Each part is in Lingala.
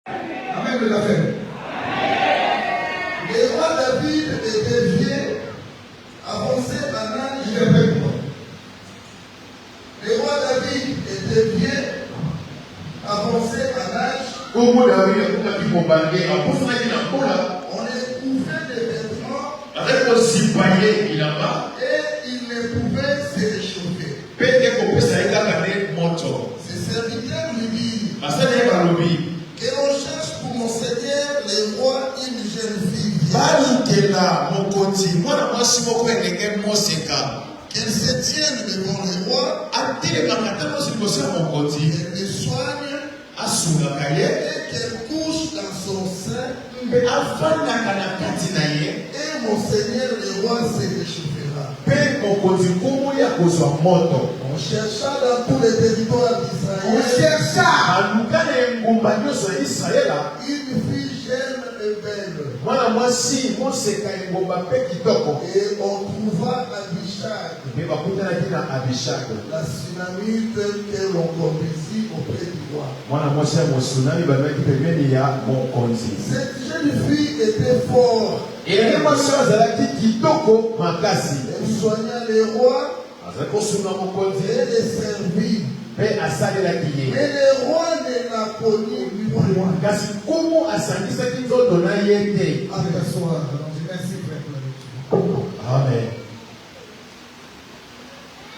Amen de la fête. Le roi David était vieux, avancé en âge avec moi. Le roi David était vieux, avancé en âge. On écouvait des vêtements et il ne pouvait se réchauffer. Ses serviteurs lui disent que l'on cherche pour mon Seigneur le roi une jeune fille vierge. Qu'elle se tienne devant le roi, qu'elle le soigne et qu'elle couche dans son sein. Et mon Seigneur le roi se réchauffera. On chercha dans tous les territoires d'Israël une fille jeune et belle. Et on trouva Abishag, la Sunamite que l'on conduisit auprès du roi. Cette jeune fille était forte. Elle soigna le roi et le servit. Mais le roi ne l'a connu point. Amen.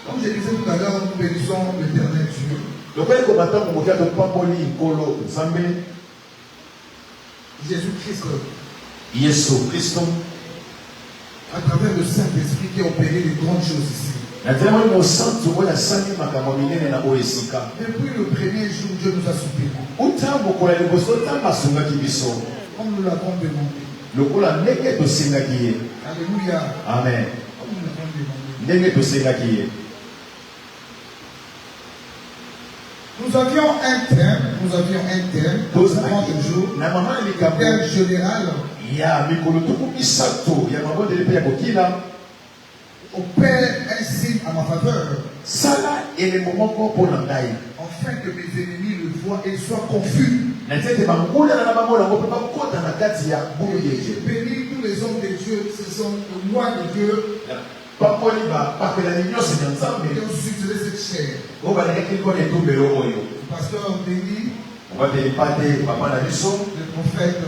Comme je disais tout à l'heure, nous bénissons l'éternel Dieu. Jésus-Christ, à travers le Saint-Esprit qui a opéré de grandes choses ici. Depuis le premier jour, Dieu nous a soupiré. Comme nous l'avons demandé. Alléluia. Amen. Nous avions un thème pour 30 jours, un thème général. Opère un signe à ma faveur, afin que mes ennemis le voient et soient confus. J'ai béni tous les hommes de Dieu, ce sont les lois de Dieu qui ont succédé cette chair. Le pasteur béni, le prophète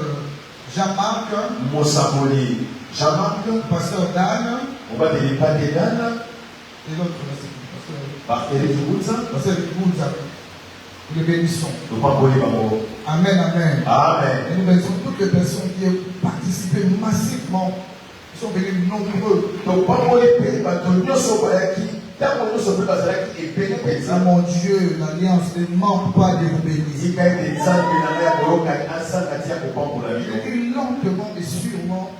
Jean-Marc, le pasteur Dan, et l'autre, pasteur Boudza. Nous les bénissons. Amen, amen. Et nous bénissons toutes les personnes qui ont participé massivement, qui sont venus nombreux. Ah mon Dieu, l'alliance ne manque pas de vous bénir. Et lentement et sûrement.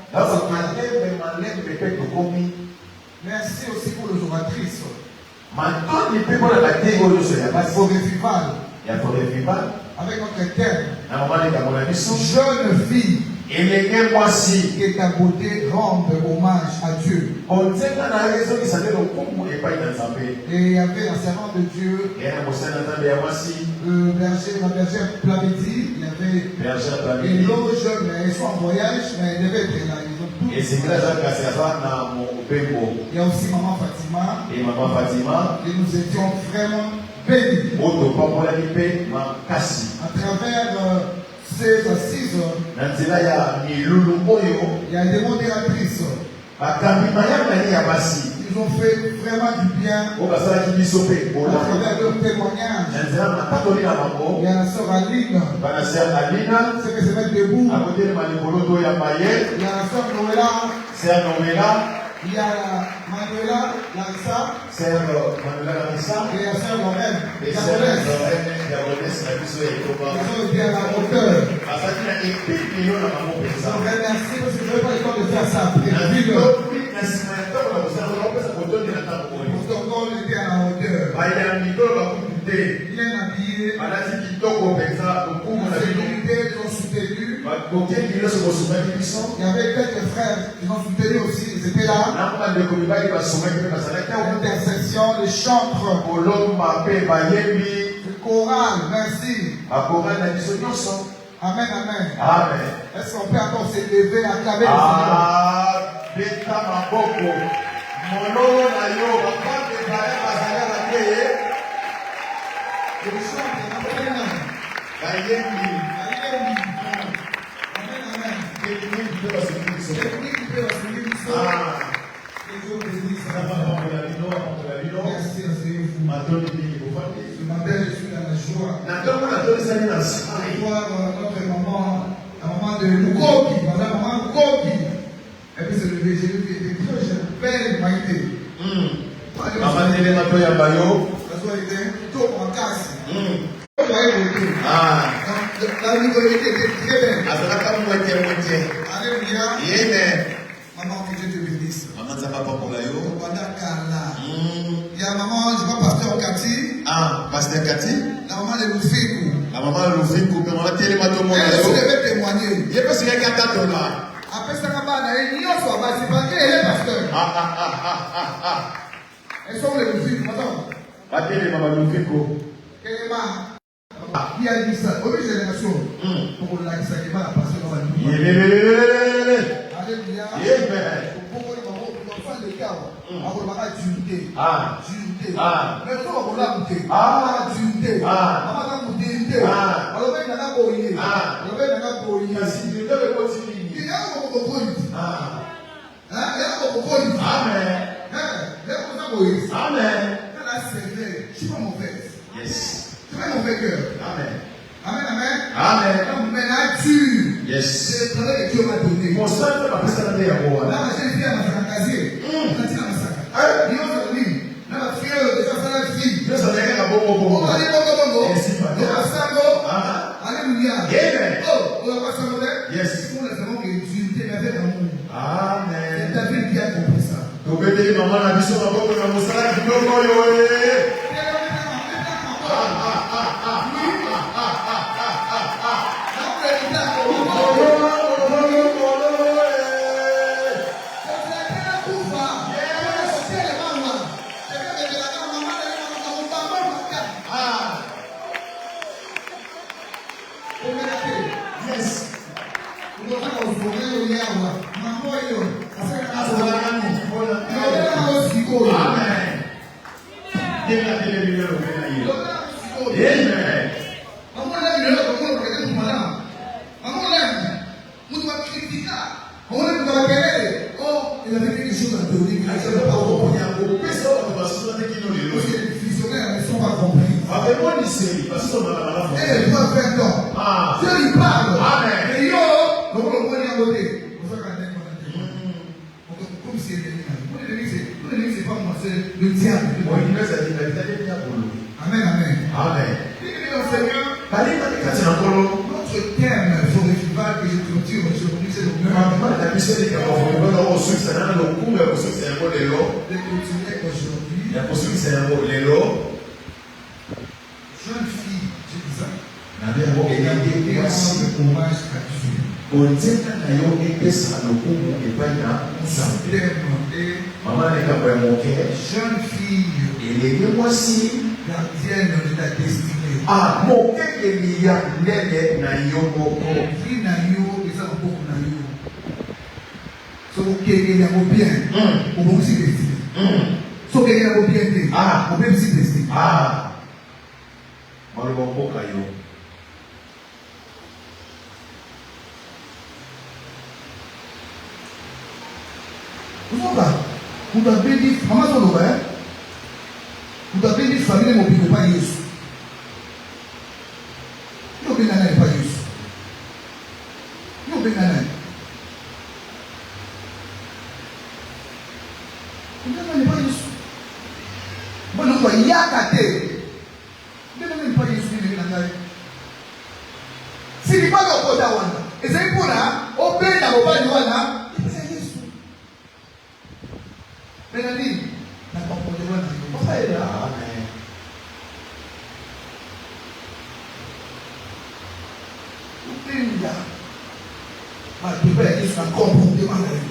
Merci aussi pour les oratrices. Pour revival. Avec notre thème. Jeune fille. Que ta beauté rende hommage à Dieu. Et il y avait un servant de Dieu, la bergère Plavidi, il y avait une loge, mais ils sont en voyage, mais ils devaient être là. Ils ont tout. Il y a aussi Maman Fatima. Et nous étions vraiment bénis. À travers ces assises, il y a des modératrices. Ils ont fait vraiment du bien à travers leur témoignage. Il y a la sœur Aline, c'est que se mettre debout. Il y a la sœur Noëlla. Il y a Manuela Larissa. Et la sœur Lorraine. Ils ont été à la hauteur. Donc merci parce que je n'avais pas le temps de faire ça. Pourtant, on était à la hauteur. Bien habillé. Ils ont soutenu. Il y avait quelques frères qui ont soutenu aussi. Ils étaient là. L'intercession, les chantres. Le choral, merci. Amen, amen. Amen. Est-ce qu'on peut encore se lever, acclamer le Seigneur? Ah, beta maboko. Monolo na yo, papa de baya bazaya na keye. Je chante, amen. Bayembi. Amen, amen. Kelini peut la soutenir. Kelini peut la soutenir. Ah. Que Dieu bénisse. Merci, asseyez-vous. Matoni dit, vous faites. Ce matin, je suis dans la joie. Nataka natoni sani na sai. Voir notre maman, la maman de Lukoki, madame maman Lukoki. Et puis c'est le VG, je belle Maïté. Maman Télé Mato Yabayo. La soirée était tout en casse. Ah. La vie était très belle. Azalaka moitié. Alléluia. Yéne. Maman, que Dieu te bénisse. Maman Zapapa Polayo. Il y a maman, je vois pasteur Kati. Ah, pasteur Kati. La maman de Lufiku. La maman de Lufiku, mais maman Télé Mato Polayo. Elle devait témoigner. Il y a pas ce qu'il y a qu'à t'attendre. Après ça, il y a un soir, c'est pas qu'elle est pasteur. Elles sont les Lufiku, madame. La Télé Maman Lufiku. Il y a dit ça, au milieu de la nation, pour la ça qui va la passer dans la nuit. Alléluia. Pourquoi les mamans, les enfants de cœur, on va juger. Juger. Mais nous, on va goûter. Juger. On va goûter. On va mettre dans la boye. On va mettre dans la boye. Il y a un beaucoup de Amen. Amen. Quand la sévère, je suis pas mauvaise. Yes. Très mauvais cœur. Amen. Amen, amen. Amen. Maintenant, tu. Yes. C'est le travail que Dieu m'a donné. Mon sang fait ma personne de Yaboua. Là, j'ai fait un massacre casier. On a dit un massacre. Dis-moi, ça dit. Là, ma fille, déjà, ça la fille. Dieu s'en est à bon. On va dire bon. Merci, on va sango. Alléluia. Amen. Oh, on va pas sango. Yes. On a vraiment que Dieu t'aime avec amour. Amen. C'est ta vie qui a compris ça. Donc, maman, la mission va pas pour la moussala qui peut pas le diable. Amen, amen. Amen. Seigneur, notre thème sur le festival que je clôture aujourd'hui, c'est le même. De clôturer aujourd'hui. Jeune fille, je dis ça. Elle a donné hommage à Dieu. Jeune fille, gardienne de ta destinée. Vie na yo, eza beaucoup na yo. So okenge yango bien, obomisi destiné. So okenge yango bien te, obomisi destiné. Vous avez dit, maman son nom, vous avez dit famille mon bébé pas Jésus. Yo benana pas Jésus. Yo benana. Benana pas Jésus. Bon on va yakate. Benana pas Jésus ni benana. Si ni pas le koda wana. Et c'est pour là, au bena au bani wana. Benani, na kwa wana. Papa est là. Amen. Upenda. Matubele Yesu akomprendre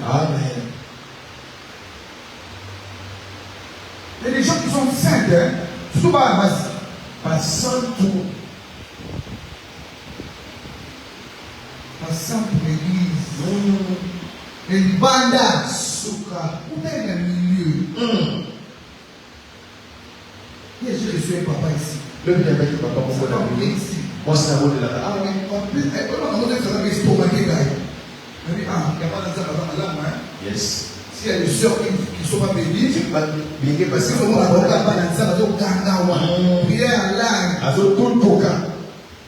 Amen. Il y a des gens qui sont saints, surtout pas saint tout. Passant pour l'église. Et le banda, souka, où est le milieu? Je suis un papa ici. Le bien avec papa, mon ici. Moi, c'est un mot de la ah, mais en plus, on a fait un estomaqué là. Il y a pas de ça, yes. Si il y a des soeurs qui ne sont pas bénies, parce que on a prière là.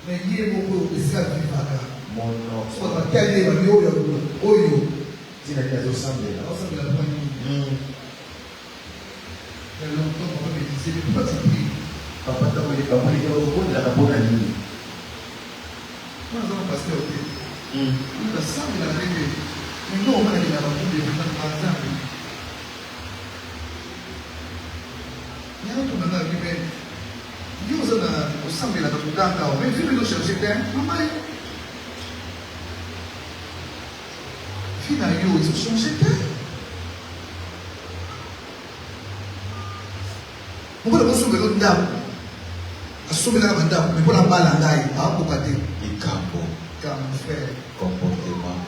Mais il y a beaucoup de esclaves qui vont mon nom. Si on va caler, il y a Oyo. Si la case au semble là. Il y a longtemps, papa me disait, mais pourquoi tu pries? Papa t'a envoyé au bout de la bonne année. Moi, je vais passer au thé. Il a ça, il a réglé. Mais non, on a dit, il a beaucoup de gens par exemple. Il y a un autre moment qui me dit, il y a un sang de la Tata, mais vu que nous cherchons, maman, finalement, ils ont changé de terre. Pourquoi le monsieur veut l'homme a sauvé la madame, mais pour la balle en aïe, à Bokate. Et Campo. Comme frère. Comportement.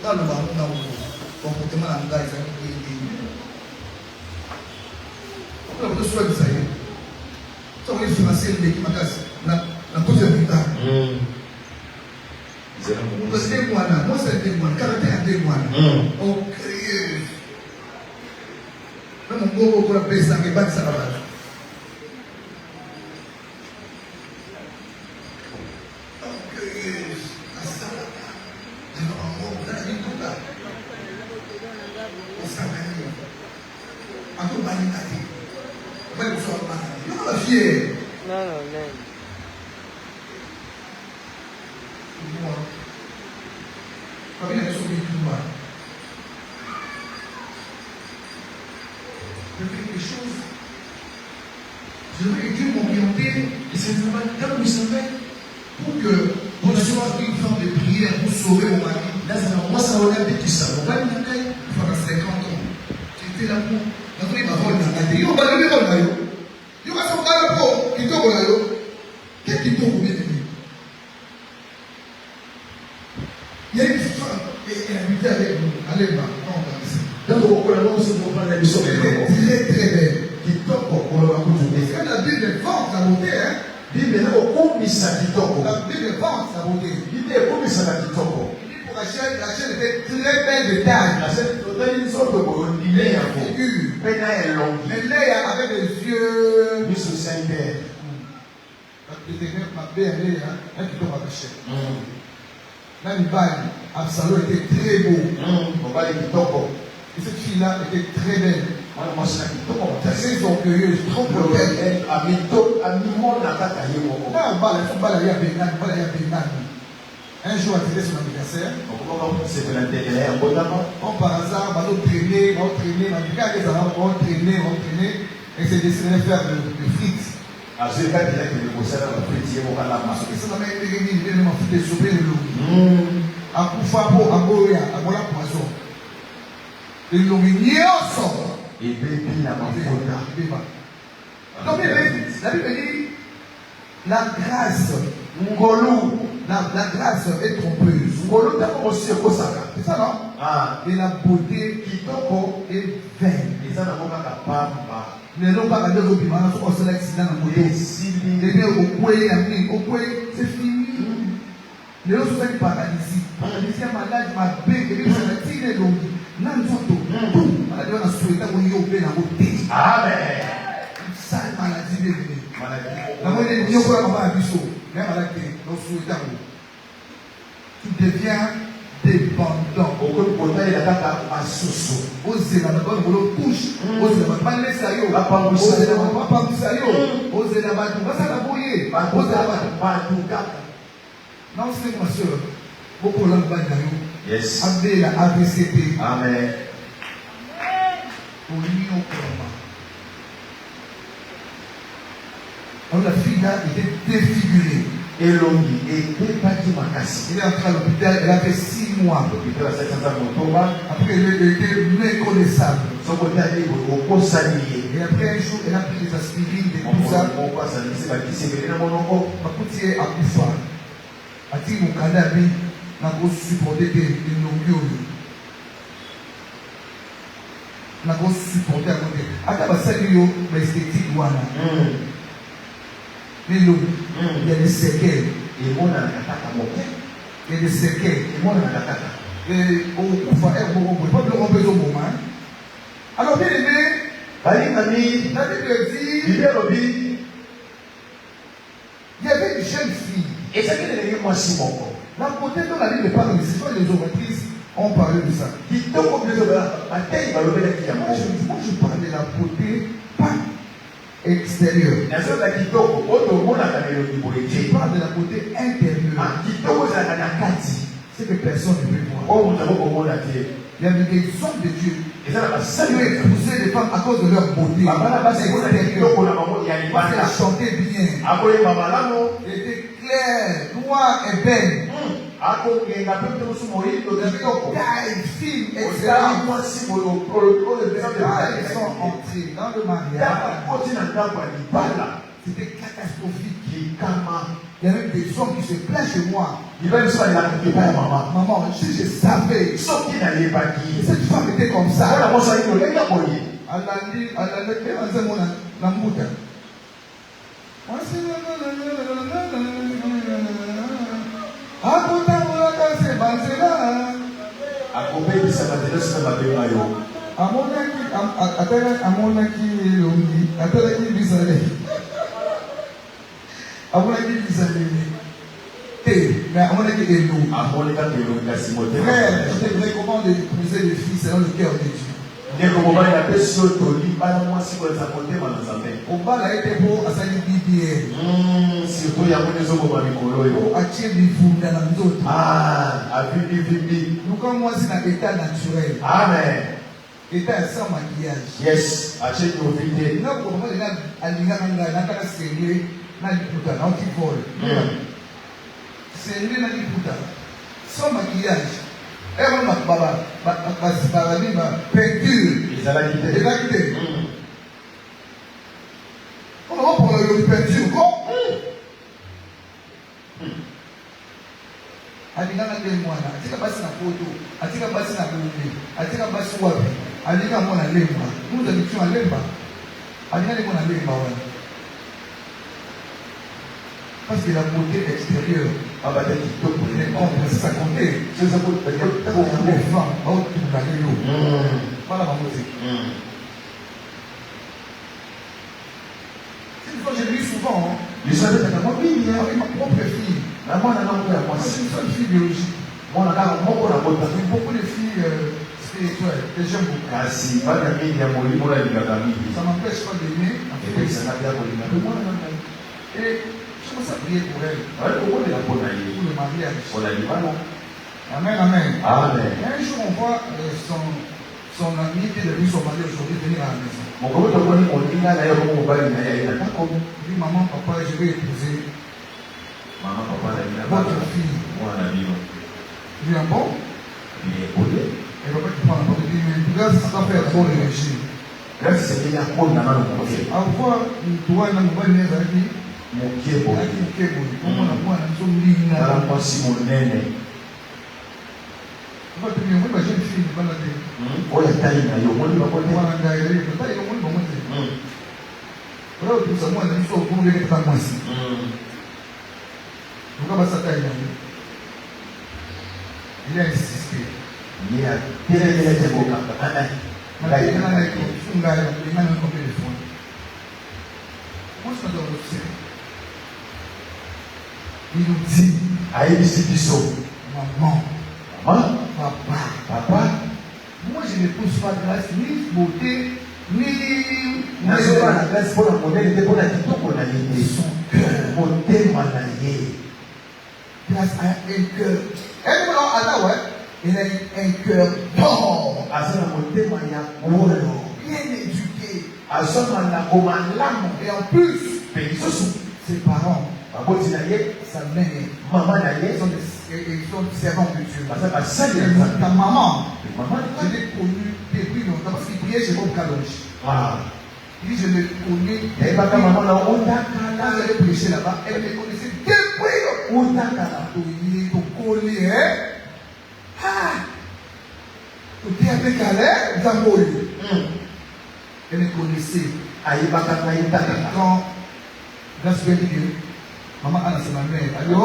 Dans le baron, on a comportement en aïe, ça veut dire. Pourquoi le monsieur veut ça? Ça veut dire financer le qui m'a cassé. La cause de l'État. Parce que moi, c'est un témoin, caractère un témoin. On crée. Même mon beau pour appeler ça, qui bat ça là-bas. Je veux que Dieu m'orienter et c'est vraiment là où il se fait pour que on soit une forme de prière pour sauver mon mari. Là, moi, ça va être tout ça. On va dire que il faut 50 ans. Tu fais l'amour. Maintenant, il va voir une année. Il va lever mon maillot. Il va s'en faire le pot. Il tombe au maillot. Qu'est-ce qu'il tombe au bien aimé? Il y a une femme et elle habitait avec nous. Allez, ma, non, donc, on va aussi comprendre la mission. Elle est très, très belle. Quand la Bible vante la beauté, hein? La Bible vante la beauté. Il dit pour Rachel était très belle de taille. Mais Léa avait des yeux. Ma belle Léa, elle qui tombe à Rachel. Là, Absalom était très beau. Et cette fille-là était très belle. Très orgueilleuse, trop protège. Un jour, elle faisait son anniversaire. Comme par hasard, on traînait. Et c'est décidé de faire de frites. Et bébé la mafuta. Donc la Bible dit la grâce, la grâce est trompeuse. C'est ça non? Et la beauté est vaine. Les gens parlent de l'opinion, on se l'accident dans la beauté. C'est fini. Les gens sont faits paralysie. Paralysie à malade, ma bête, et puis ça va tirer l'homme. Amen. Sale maladie, bébé. Maladie. Tu deviens dépendant. Osez la bonne couche. Osez la bonne laisse à yo. Osez la bonne pas ça yo. Osez la bonne pas ça la bouiller. Osez la bonne non, c'est ma soeur. Beaucoup de langues d'ailleurs. Yes. Abbé la ABCP. Amen. Pour l'union pour alors la fille là était défigurée. Et l'homme était pas du macassi. Elle est entrée à l'hôpital, elle a fait 6 mois. L'hôpital a 700 ans. Après, elle était méconnaissable. Son côté allé au pot salier. Et après un jour, elle a pris des aspirines, et tout ça. On va s'amuser, va tisser, mais il y a mon oncle. Ma coutier a pu faire. A ti mon canabi n'a pas supporté des longueurs. N'a pas supporté à côté. Aka basaki yo esthétique wana. Mais il y a des séquelles. Et mon anakata moke. Il y a des séquelles. Et mon anakata. Et on va pas le romper au moment. Alors bien aimé, la Bible dit, il y avait une jeune fille. Et ça vient de moi si mon corps. La côté dont la Bible parle, c'est pas les oratrices ont parlé de ça. Qui tombe au milieu de la bataille, va lever la qui a Moi je parle de la beauté pas extérieure. Je parle de la beauté intérieure. C'est que personne ne peut voir. Il y a des hommes de Dieu qui ont épousé des femmes à cause de leur beauté. Elles chantaient bien. Elles étaient claires, noires et belles. Taille fine, excellente. Elles sont entrées dans le mariage. C'était catastrophique. Il y avait des hommes qui se plaignent chez moi. Maman, si je savais que cette femme était comme ça, frère, je te recommande d'épouser les filles selon le cœur de Dieu. Au bal a été beau à sa BBL. Nous comme moi c'est un état naturel. Amen. État sans maquillage. Yes. Achète nos vidéos. Non, pour moi, il y a un sans maquillage. Et on m'a peinture. Ils allaient quitter. On va pour la peinture. Alingana nde mwana atika basi na foto atika basi na bumbi atika basi wapi alika mwana lemba muza bichwa lemba alingana mwana lemba wana parce que la beauté extérieure a battu tout pour les hommes ça comptait c'est ça pour les femmes au tout la gueule voilà ma musique c'est une fois j'ai lu souvent les gens de ta famille ma propre fille. La moi, c'est une seule fille biologique. Beaucoup de filles spirituelles que j'aime beaucoup. Ça m'empêche pas d'aimer. Et je commence à prier pour elle. Pour le mariage. Amen, amen. Amen. Un jour, on voit son ami qui est devenu son mari aujourd'hui venir à la maison. Il dit, maman, papa, je vais épouser votre fille. Il dit, bon? Et papa qui prend la parole, il dit, mais grâce à ça, faire un bon régime. Avoir une douane, une bonne mère, elle dit, comment la voix, elle est moi, je jeune fille, je il a insisté. Il a il nous dit, maman, papa, moi je ne pousse pas grâce ni beauté, ni son cœur. Grâce à un cœur. Il a un cœur d'or. Bien éduqué. Et en plus, ses parents, sa mère, ils sont servants de Dieu. Ta maman, je l'ai connue depuis longtemps parce qu'il priait chez Bob Kalonji. Il dit, je l'ai connue. Quand j'allais prêcher là-bas, elle me connaissait depuis longtemps. Elle me connaissait. Quand grâce à Dieu, maman Anna c'est ma mère. Allô?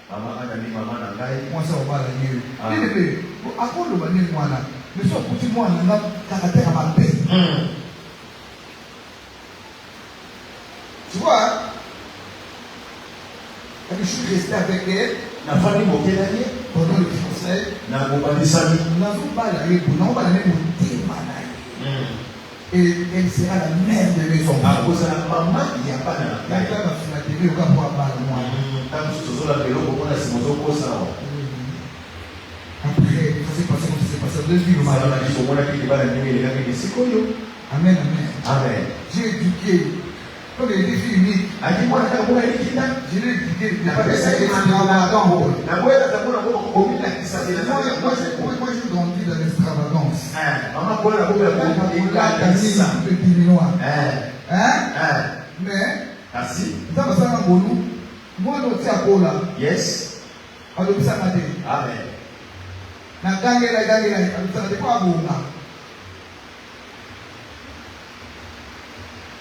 Maman Anna ni maman Nangai. Moi ça va la Dieu. Mais à quoi le bani moi là? Mais soit petit moi là, caractère à ma paix. Tu vois? Je suis resté avec elle. La famille Mokelani. Pendant le français. Na Bobalisani. Nous n'avons pas la réponse. Nous n'avons pas la même thème. Et elle sera la mère de mes enfants. À cause de la maman, il n'y a pas de la mère. La télé, on va voir par moi. Quand tu te la vélo, on a ce mot ça. Après, ça s'est passé comme ça s'est passé. Deux vies, on a dit, on a dit que la nuit, il a dit, c'est quoi? Amen, amen. Amen. J'ai éduqué. Comme il est unique. A dit, moi, je l'ai éduqué. Je l'ai éduqué. Moi, j'ai grandi dans l'extravagance. Mais, moi, je suis à Bola. Yes. Amen.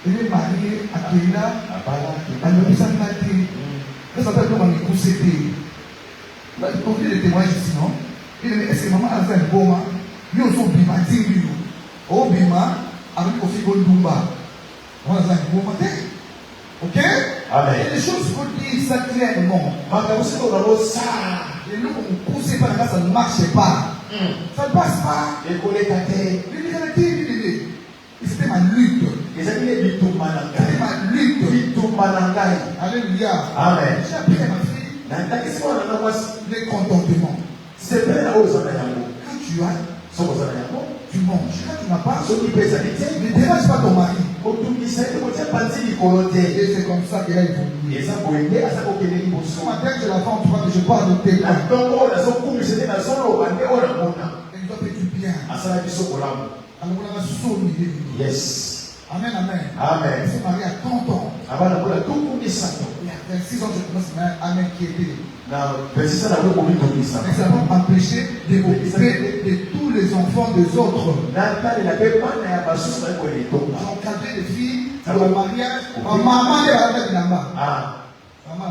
Il est marié à Kéla, à l'Obissanati. Ça s'appelle comment il concédé. Là, il confie les témoignages ici, non? Il dit, est-ce que maman a fait un bon moment? Lui aussi, au Bima, Tingu. Au Bima, avec Kofi Gondumba. On a fait un bon moment. Ok? Amen. Et les choses qu'on dit ça clairement. Et nous, on ne poussait pas là, ça ne marchait pas. Ça ne passe pas. Et qu'on est gâté. C'était ma lutte. C'était ma lutte. Alléluia. Amen. J'ai appris à ma fille les contentements. Quand tu as, tu manges. Quand tu n'as pas, ne dérange pas ton mari. Et c'est comme ça qu'il a évolué. Ce matin, je la femme, je parle de tes mains. Elle doit faire du bien. Yes. Amen, amen. Amen. Elle s'est mariée à 30 ans. Et à 26 ans, je commence à m'inquiéter. Mais ça n'a pas empêché de m'occuper de tous les enfants des autres. J'ai encadré des filles pour le mariage. Ma maman est à la là-bas. Maman,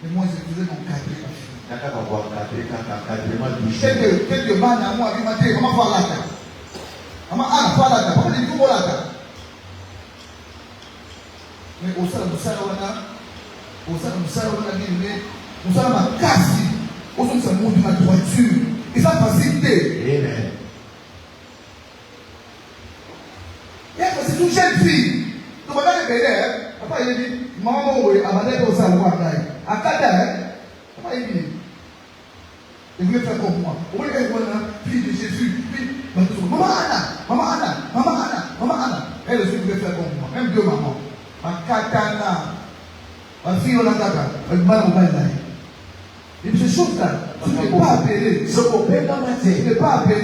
mais moi, je faisais m'encadrer ma fille. Quelques bannes à moi, ils m'ont dit, comment faire là? Maman, comment dit, comment là? Mais au sein de nous ma casse, au sein de ma droiture, et ça facilité. Amen. C'est une jeune fille. Donc, on a les bébés, papa, il dit, maman, oui, abandonne au sein de moi, à Qatar, papa, il dit, il voulait faire comme moi. On voulait faire fille de Jésus, maman Anna, elle aussi voulait faire comme moi, même deux mamans. Ma katana, ma fille, on a kata, elle m'a envoyé là. Et puis ces choses-là, tu ne peux pas appeler. Tu ne peux pas appeler.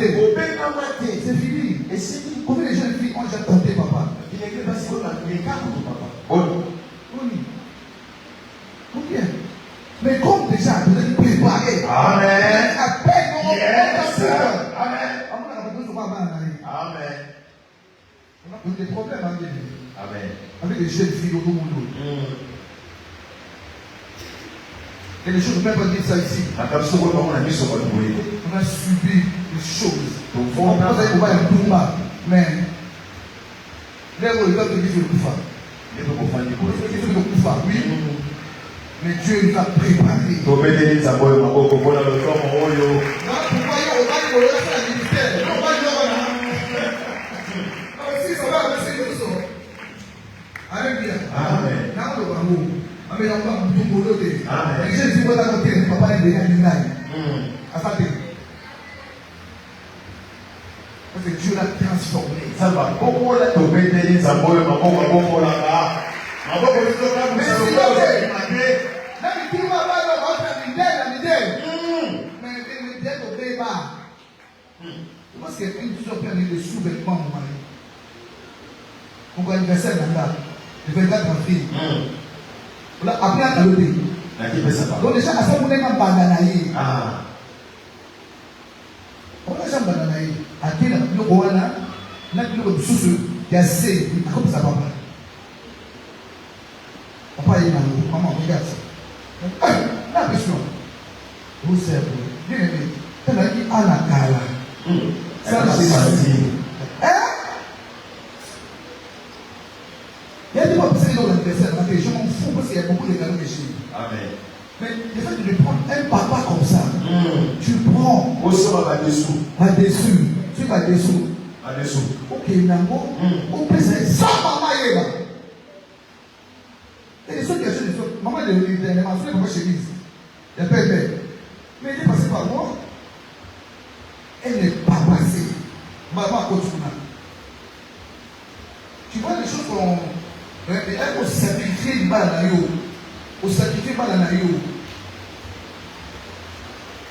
C'est fini. Et c'est fini. Combien de jeunes filles ont déjà tenté papa? Combien? Mais comme déjà, vous êtes préparé. Amen. Amen. On a des problèmes Amen. Avec les jeunes filles au monde. Et les choses ne peuvent pas dire ça ici. On a subi les choses. On pense qu'on va être Toumba. Mais là où il va te dire le Koufa. Oui. Mais Dieu nous a préparé. Pourquoi il y a un ministère? Alléluia. Amen. Et je dis, papa est déjà parce que Dieu l'a transformé. Ça va. Comment la tomber des amours, parce qu'il y a une de sous-vêtements, mon mari. Pour l'anniversaire, le 24 avril. Après, à l'autre. Donc, déjà, à ce moment-là, on a bandanaï. On a déjà akena biloko wana na biloko mosusu ya se akopesa papa papa ye nango mama regarde ça la question vous savez bien aimé tellement à la kala ça c'est il y a des fois que dans l'anniversaire, je m'en fous parce qu'il y a beaucoup de cadeaux chez nous. Amen. Mais le fait de prendre un papa comme ça, tu prends là-dessous. Tu vas dessous. Ok, Nango, on peut se sans maman yéba. Et les autres questions, maman de l'événement, c'est ma chemise. Il y a pas de mais elle est passée par moi. Elle n'est pas passée. Maman continue. Tu vois les choses qu'on. Elle faut sacrifier une balle à yo. Au sacrifier une balle à yo.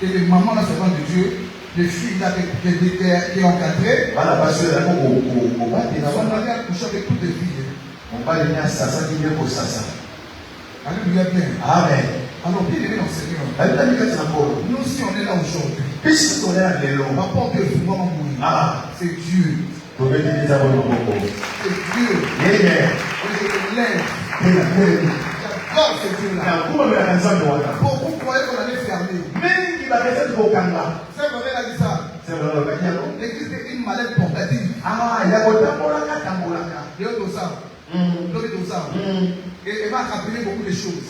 Et les mamans là, servant de Dieu, les filles là qui est encadrée. Voilà, parce que là, on va aller accoucher avec toutes les filles. On va venir à ça qui vient pour ça. Alléluia bien. Amen. Alors, bien aimé dans le Seigneur. Nous, si on est là aujourd'hui, puisque on est là, on va pas que vous mourir. Ah, c'est Dieu. C'est Dieu. Amen. Je te lève. J'adore ce Dieu-là. Beaucoup croyaient qu'on allait fermer. C'est vrai, elle a dit ça. L'église est une mallette portative. Ah, il y a beaucoup de ça. Et elle m'a rappelé beaucoup de choses.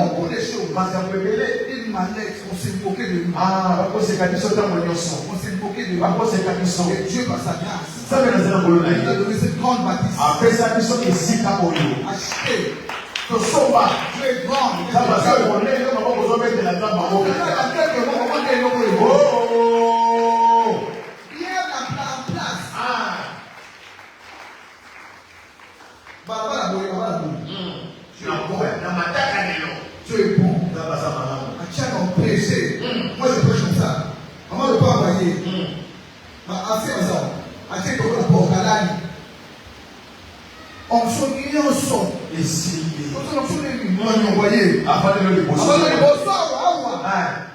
Beaucoup de choses. Une mallette, on s'est moqué de nous. On s'est moqué de nous. Et Dieu, par sa grâce, il a donné cette grande bâtisse. Achetez. Dieu est grand. Pierre la place. Tu es bon. Tu as prêché. Moi je prêche comme ça. Maman ne peut pas envoyer. On son. Et si on s'est envoyé. Avant de le déposer.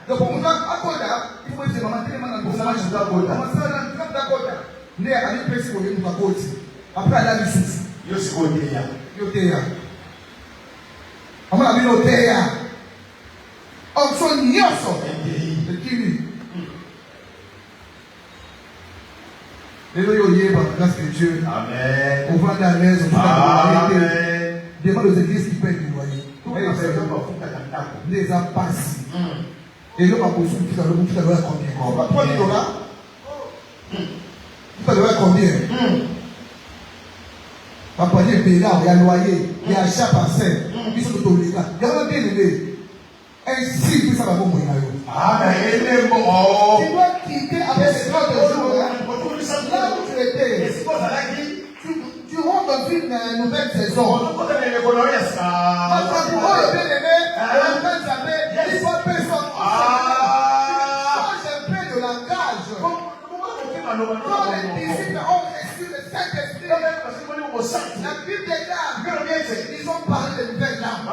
Donc pour moi, à Koda, il faut que maman tellement dans le passage de Koda. Maman ça dans la Koda. Né à l'espèce pour nous à côté. Après elle a vu souffle. Yo si Koda. Yo teya. Maman a vu teya. On s'en nyoso. Le kimi. Et le par grâce de Dieu. Amen. On va dans l'aise, on va dans la demande aux églises qui payent du loyer. Les a passés. Et là, on va poser tout à l'heure combien? $3 000. Tout à l'heure combien? Papa dit il y a loyer, il y a achat par scène. Ils sont tous les gars. Il y a un bien aimé. Ainsi que ça va vous mourir. Ah, mais il est bon. Tu dois quitter avec ces 30 jours. Là où tu étais, tu rentres dans une nouvelle saison. Parce que pour eux, bien aimé, la nouvelle année, il faut personne. Change un peu de langage. Quand les disciples ont reçu le Saint-Esprit, la Bible déclare, ils ont parlé de nouvelles langues.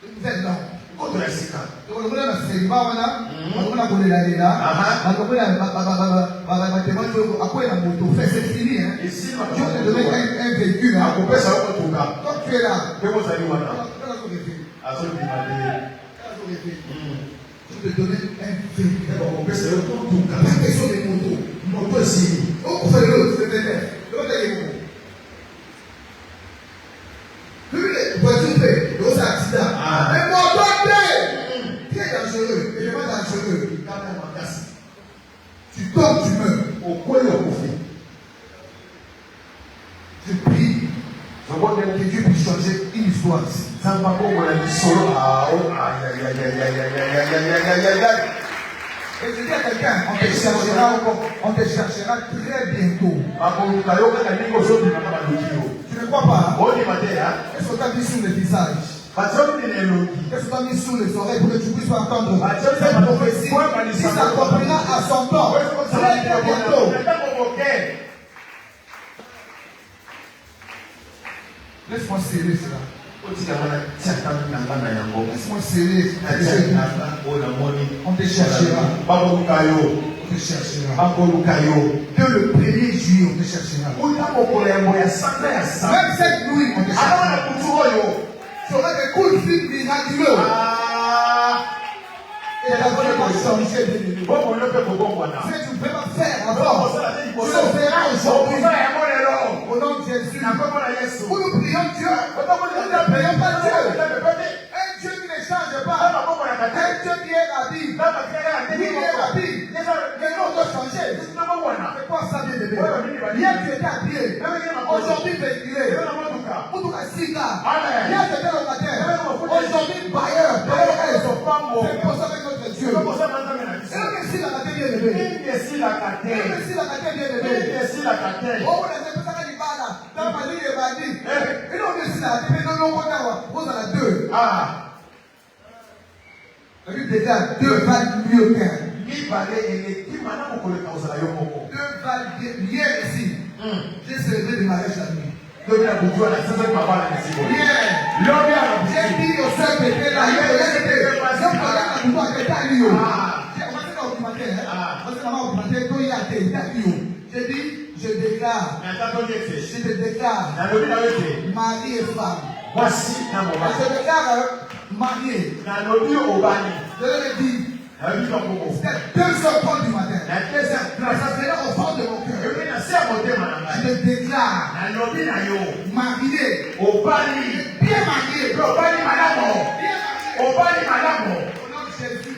De nouvelles langues. Contre la sika. Donc on a fait pas voilà. On a connu la là. On a témoigné à quoi la moto fait c'est fini hein. Ici je te donne un véhicule à couper ça au tout cas. Quand tu es là, que vous allez voir là. Je te donne un véhicule à couper ça au tout cas. Pas question de moto. Moto ici. On fait l'autre, c'est vrai. L'autre est bon. Lui voiture fait, l'autre accident. Mais mon très dangereux, et pas dangereux, tu tombes, tu meurs. Au coin de conflit. Je prie que Dieu puisse changer une histoire ici. Ça ne va pas être solo. Et je dis à quelqu'un, on te cherchera très bientôt. Tu ne crois pas? Est-ce que tu as mis sur le visage? Est-ce que tu as mis sous les oreilles pour que tu puisses entendre cette prophétie? Si ça accomplira à son temps, très bientôt. Laisse-moi serrer cela. Laisse-moi serrer. On te cherchera. On te cherchera. Que le 1er juillet, on te cherchera. Même cette nuit, on te cherchera. Tu auras des coups de fil miraculeux. Et la bonne va changer de niveau. Ce que tu ne peux pas faire avant, tu le feras aujourd'hui. Au nom de Jésus. Où nous prions Dieu, nous ne prions pas Dieu. Un Dieu qui ne change pas. Un Dieu qui est rapide. Qui est rapide. Les noms doivent changer. C'est quoi ça, bien aimé? Hier tu étais habillé. Aujourd'hui véhiculé. Pour tout cas, Sika. Hier tu étais locataire. Aujourd'hui bailleur. C'est pour ça que notre Dieu. Et le Messie la caté bien aimé. Le Messie la caté bien aimé. Oh, on a fait ça quand il parle là. Dans ma ligne, il va dire. Et non, Messie la caté, non, non, on a deux. La Bible déclare 2 valent mieux qu'un. 2 valent hier ici. J'ai célébré le mariage la nuit. Hier, j'ai dit au soeur Pété là, j'ai dit, je déclare, je te déclare, mari et femme. Je déclare marié. Je le dis. C'était 2h30 du matin. Ça venait au fond de mon cœur. Je te déclare marié. Bien marié. Au nom de Jésus.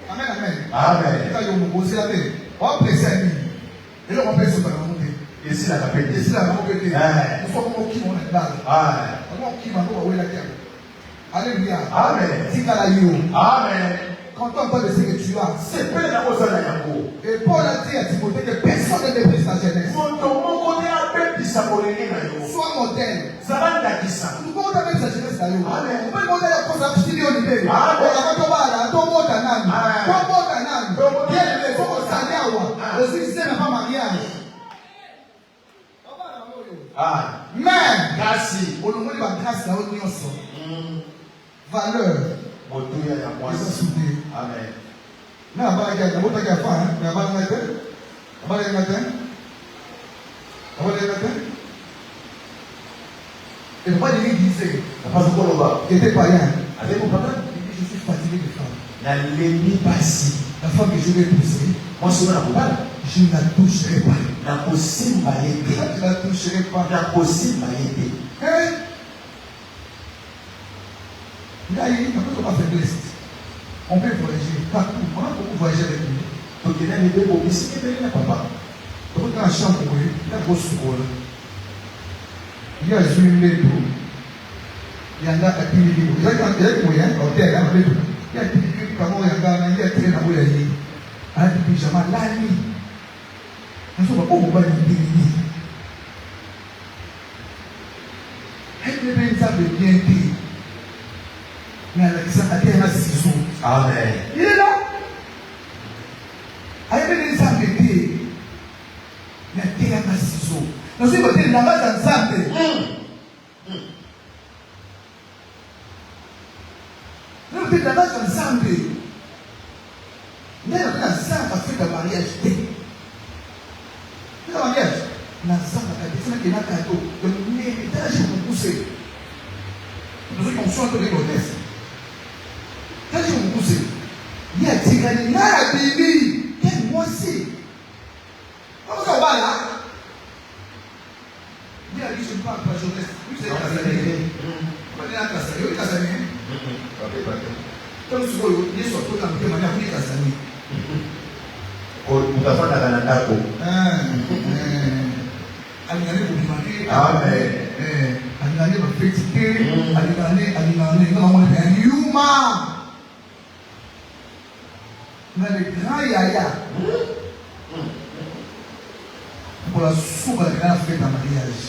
Amen, amen. Amen. On va presser à lui. Et là, on va presser sur la montée. Et si la capelle. Et si la montée. Il faut qu'on qui on est là. Comment qui m'a dit la terre. Alléluia. Amen. Amen. Quand on parle de ce que tu as, c'est peu la chose à et Paul a dit à Timothée que personne ne méprise ta jeunesse. Sois modèle. Nous pouvons mettre sa jeunesse d'ailleurs. On peut demander la cause abstinée au niveau. On va tomber ton mot d'anane. Ton mot d'anane. Bien le faut qu'on s'en aussi si c'est pas mariage. Mais, grâce. On nous dit la grâce là où nous sommes. Valeur. Amen. Mais avant la guerre, mais avant la matin, et le roi de l'île disait, il était païen. Il dit, je suis fatigué de femme. La femme que je vais épouser, je ne la toucherai pas. Je ne la toucherai pas. Hein? Là, il n'y a pas de faiblesse. On peut voyager partout. On a beaucoup voyagé avec lui. Donc, il y a des bébés ici, il y a papa. Donc, dans la chambre, il y a un gros sourd. Il y a un zoom. Il y a un gars qui dit, il y a un moyen, il y a un bébé. Il y a un petit peu comme il y a un gars, il y a un train à vous aller. Il y a un pyjama, la nuit. Nous sommes pas au bas de l'île. Un bébé, ça veut bien dire. Mais Alexandre a été un ciseau. Amen. Il est là. Avec les âmes de Dieu. Il a été un ciseau. Nous sommes dans la base ensemble. Nous sommes dans la base ensemble. Nous sommes ensemble à faire le mariage. Le mariage. Nous sommes ensemble à faire le mariage. Le méritage est poussé. Nous sommes conscients de l'hypothèse. Quand je vous pousse, il y a tiré là la Bible. Quel mois c'est? Comment ça va là? Il a dit je ne parle pas jeunesse. Lui c'est Cassané. Comment il est Cassané? Il est Cassané. Comme ce qu'il est sorti dans le témoignage, il est Cassané. Vous avez fait la Canada. Amen. Amen. Va critiquer. Amen. Non, on est un humain. Mais le grand yaya, pour la soupe, elle a fait un mariage.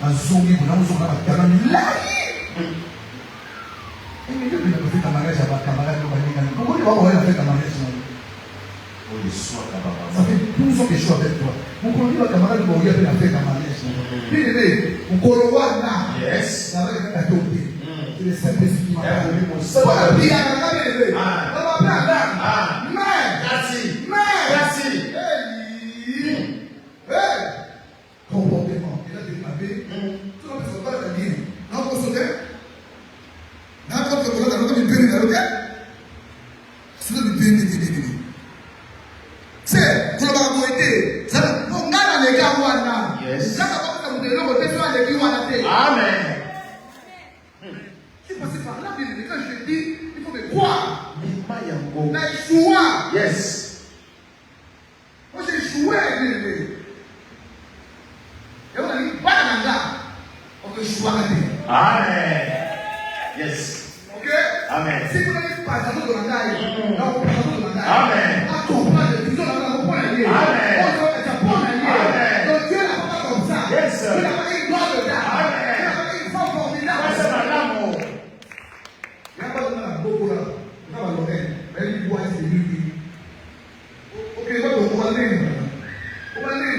azongi kuna muzonga bakana milai. Et je vais faire un mariage avec un camarade de Balinga. Pourquoi tu vas avoir fait un mariage? Ça fait 12 ans que je suis avec toi. Mon conduit un camarade de Balinga a fait un mariage. Bien-aimé, mon Kolowana, ça va être un tombé. C'est le Saint-Esprit qui m'a donné mon sang. Voilà, bien, bien-aimé. On va bien, mais, merci, mais, merci. Comportement. Et là, tu m'as dit, tu ne peux pas le dire. Non, pour sauter. N'importe quoi, dans le pays, c'est le pays. C'est, tu n'as pas été. Ça va, on a les gars, ça va pas comme de l'eau, c'est pas les gars, amen. C'est passé par là, mais quand je dis, il faut me croire. On a échoué. Yes. Moi, j'ai échoué, et on a dit, pas dans la on peut échouer. Amen. Yes. Ok? Amen. Si vous n'avez pas de dans la Amen. donc Dieu n'a pas comme ça. Yes, sir. Il n'a pas une gloire de dame. Amen. Il n'a pas une femme formidable. C'est l'amour. Il n'y a pas de beaucoup là. Il n'y a pas de l'oreille. Mais il voit c'est lui. Ok, on va aller. On va aller.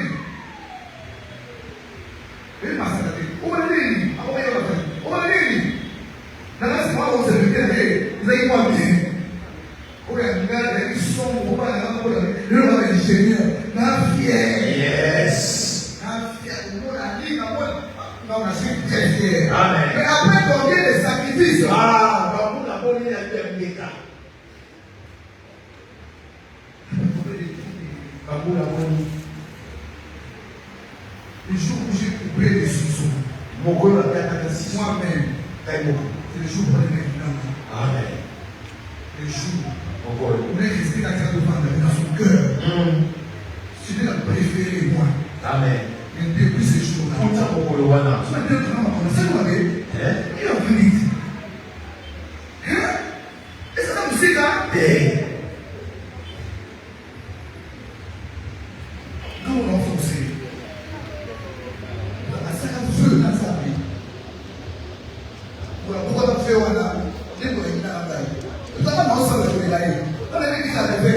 Il m'a dit, on va aller. On va aller. Dans la semaine, on s'est dit, vous avez quoi bien? On a une son, on va aller. Le roi du Seigneur, ma fière. Yes. Ma fière. On a dit, non, je suis très fier. Amen. Mais après qu'on ait des sacrifices. Ah, bah, la bonne idée est bien méga. Le jour où j'ai coupé les sous-sous, moi-même, c'est le jour où les gens. Amen. Le jour où les esprits dans son cœur. C'est la préférée, moi. Amen. Et depuis ce jour-là, il a venu. Et c'est la musique, hein? Quand on a enfoncé, pourquoi tu fais voilà? Tu es dans la taille. Tu n'as pas ensemble de la haine. On a dit qu'il a levé.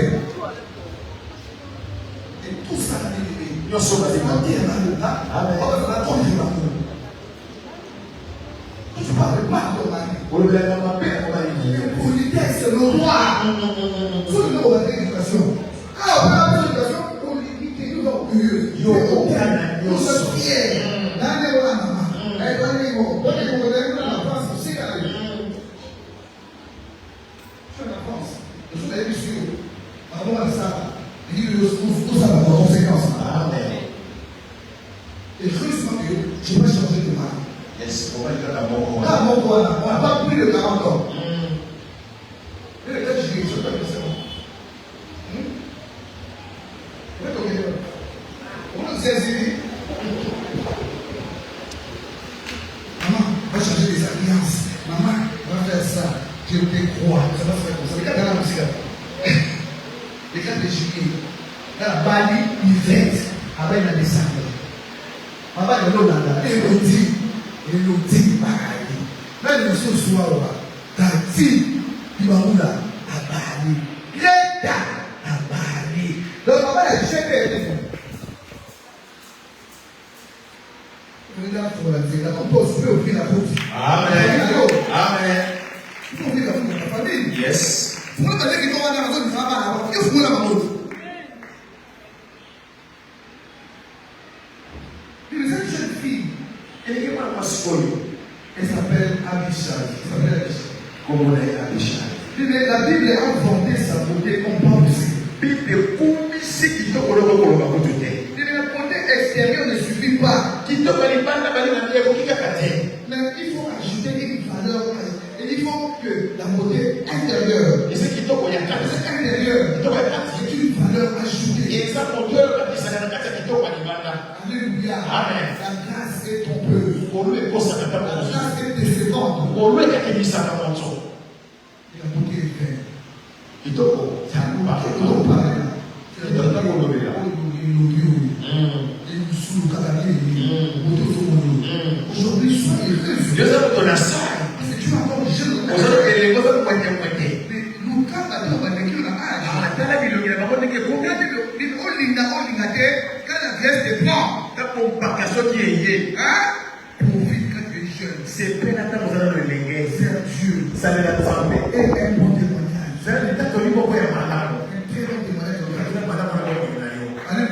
Et tout ça, nous sommes à demander là. On va tomber dans l'amour. Tu parles pas de mari. On le lève ma paix, on va y dire. Pour l'idée, c'est le roi. Sur le nom de l'éducation. Ah, on a l'éducation. On dit que nous sommes curieux. Nous sommes fiers. L'année où la maman. Elle doit aller où? On est pour la France aussi. Je suis allé sur avant ça, il dit tout ça va avoir conséquence. Amen. Et heureusement que je vais changer de mari. Yes, on va dire la mort. Là, mon voilà, on n'a pas plus de 40 ans. Et le gars, je suis pas c'est bon. On a saisi. Maman, va changer des alliances. Maman, va faire ça. Je te crois. Ça va se faire comme ça. Regarde dans la musique. Les gars de juillet. Dans la Bali, Yvette, avec la descente. Maman, il y a l'eau et nous dit pareil. Même le soir, t'as dit, il va où là? À Bali. Greta, à Bali. Donc, maman, elle a dit, la compose peut ouvrir la route. Amen. Amen. Il faut ouvrir la route de ta famille. Yes. Vous ne savez qu'il faut aller dans la zone du travail. Il faut ouvrir la route. Puis cette jeune fille, elle est pas masculine. Elle s'appelle Abishai. Comment on est Abishai? La Bible a vanté sa beauté comme pas possible. Bible comme si qui te collera pour la beauté. La beauté extérieure ne suffit pas. Qui te connaît pas la valeur de la beauté. Mais il faut ajouter une valeur. Et il faut que la beauté intérieure. Et c'est qui te connaît pas. C'est intérieur. C'est une valeur ajoutée. Et ça pour Dieu, ça n'a pas été Alléluia. Amen. La grâce est trompeuse. Pour lui, pour ça, La grâce est décevante. pour lui, il a mis ça dans mon son. Et la beauté est faite. Il te connaît. C'est un peu parfait. Il te connaît. Il te connaît. Il nous sous le cavalier. sai. Parce que tu vas encore jeune. Vous avez les choses pour être moitié. Mais nous, quand on a dit qu'on a âge. Ah, t'as la vie, il y a pas de que combien de quand la vieille te prend. t'as pour pas qu'à ce qui est. Hein? Pour vivre quand tu es jeune. C'est peine à ta vous allez le léguer. Vers Dieu. Ça va la tremper. Et un bon témoignage. C'est un état que lui, pourquoi il y a malade. Un très bon témoignage. Amen.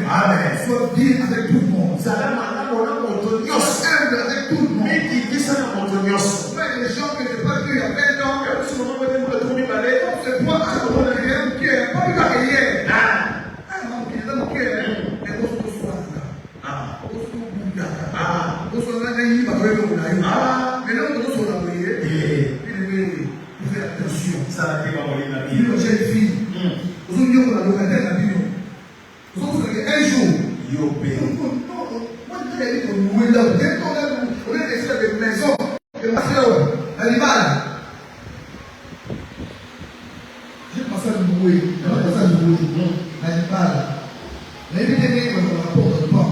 Amen. Sois bien avec tout le monde. Ça va malade, on a mon Sois humble avec tout le monde. mais qui ça n'a mon tonios. Ouais, les gens que je n'ai pas vus il y a 20 ans. Ce moment où on va trouver balai. C'est moi qui suis rien qui est pas vu à hier. Ah. Ah non, qui est dans le cœur. Mais on se reçoit là. Ah. On se retrouve là. Ah. On se retrouve là. Il va faire le là. Ah. Mais là, on se retrouve là. Il fait attention. Ça n'a pas volé la Il vie. est une jeune fille. Vous avez dit qu'on a locataire la vie. Vous avez dit un jour. Yo, bé. Non, moi, je t'ai dit qu'on louait là. Dès qu'on a laissé des maisons. Et ma soeur, l'animal. J'ai passé à louer. L'animal. L'invité n'est pas dans la porte de pain.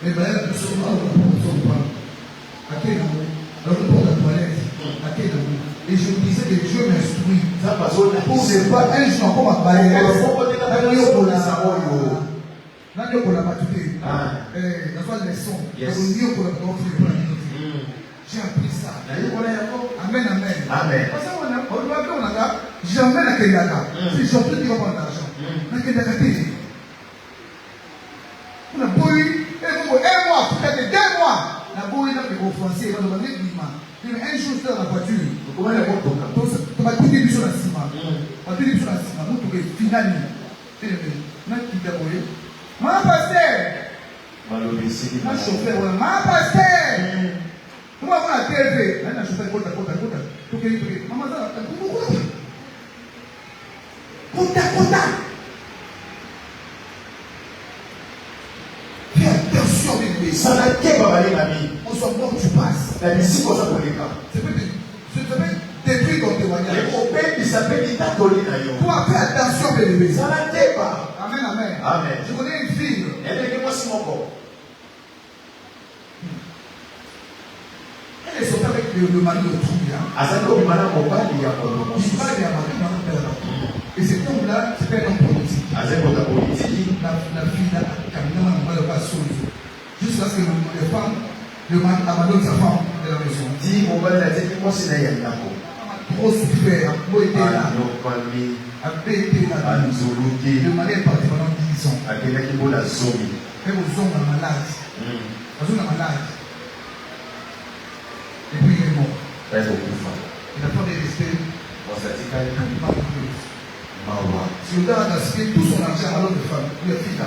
Mais ben, nous sommes dans la porte de pain. À quel moment? Dans la porte de la toilette. À quel moment? Et je me disais que Dieu m'instruit. Ça passe au Pour c'est pas un jour comme à Baye. Nani pour la matouté. Dans une leçon. J'ai appris ça. Amen, amen. Amen. Parce qu'on a jamais la Kenyaka. Si j'ai plus de l'argent. La Kenyaka, on a beau un mois, peut-être 2 mois. La beau est dans les offensés, on va demander l'imam. Un jour, dans la voiture. Comment la voiture? Tu vas tout dire sur la ciment. Tu vas tout dire sur la ciment. Nous, tu vas finalement. Tu vas tout ma pasteur, ma chauffeur, ma pasteur. Comment on a TV? Un chauffeur, maman, fais attention, bébé. Ça n'a qu'à pas aller la vie. On s'en mort, tu passes. La musique, on s'en pour les cas. Je peux détruire ton témoignage. Les copains qui s'appellent les Tatoli d'ailleurs. Toi, fais attention, bébé. Ça n'a qu'à pas. Amen, amen. Amen. Je connais une fille. Elle est moi si mon corps. Elle est sortie avec le mari de Trouia. À ça, comme madame, on parle, il y a pas de Il parle de la mari, et cet homme-là, c'est un homme politique. À ça, pour la politique. La fille a caminé dans le pas sauver. Jusqu'à ce que les femmes, le mari abandonne sa femme de la maison. Dis, on va la dire que moi, c'est là, il y a d'accord. Trop souffert, trop été là. A été là. Le mari est parti pendant 10 ans. À quel équipe la zombie. Même aux hommes malades. Aux hommes malades. Et puis il est mort. Il n'a pas de respect. Si le gars a gaspillé tout son argent à l'autre femme, il a fait ça.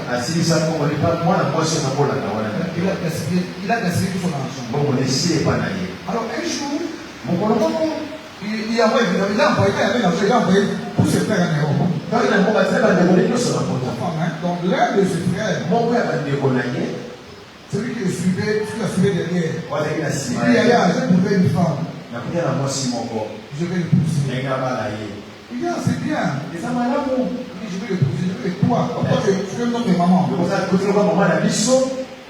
Il a gaspillé tout son argent. Alors un jour, il a envoyé pour ses frères à Néron. Donc l'un de ses frères, celui qui le suivait, qui l'a suivi derrière, il dit, je trouvais une femme. Je vais l'épouser. Il dit, c'est bien. Il dit, je vais l'épouser. Je vais toi. Pourquoi tu es notre maman?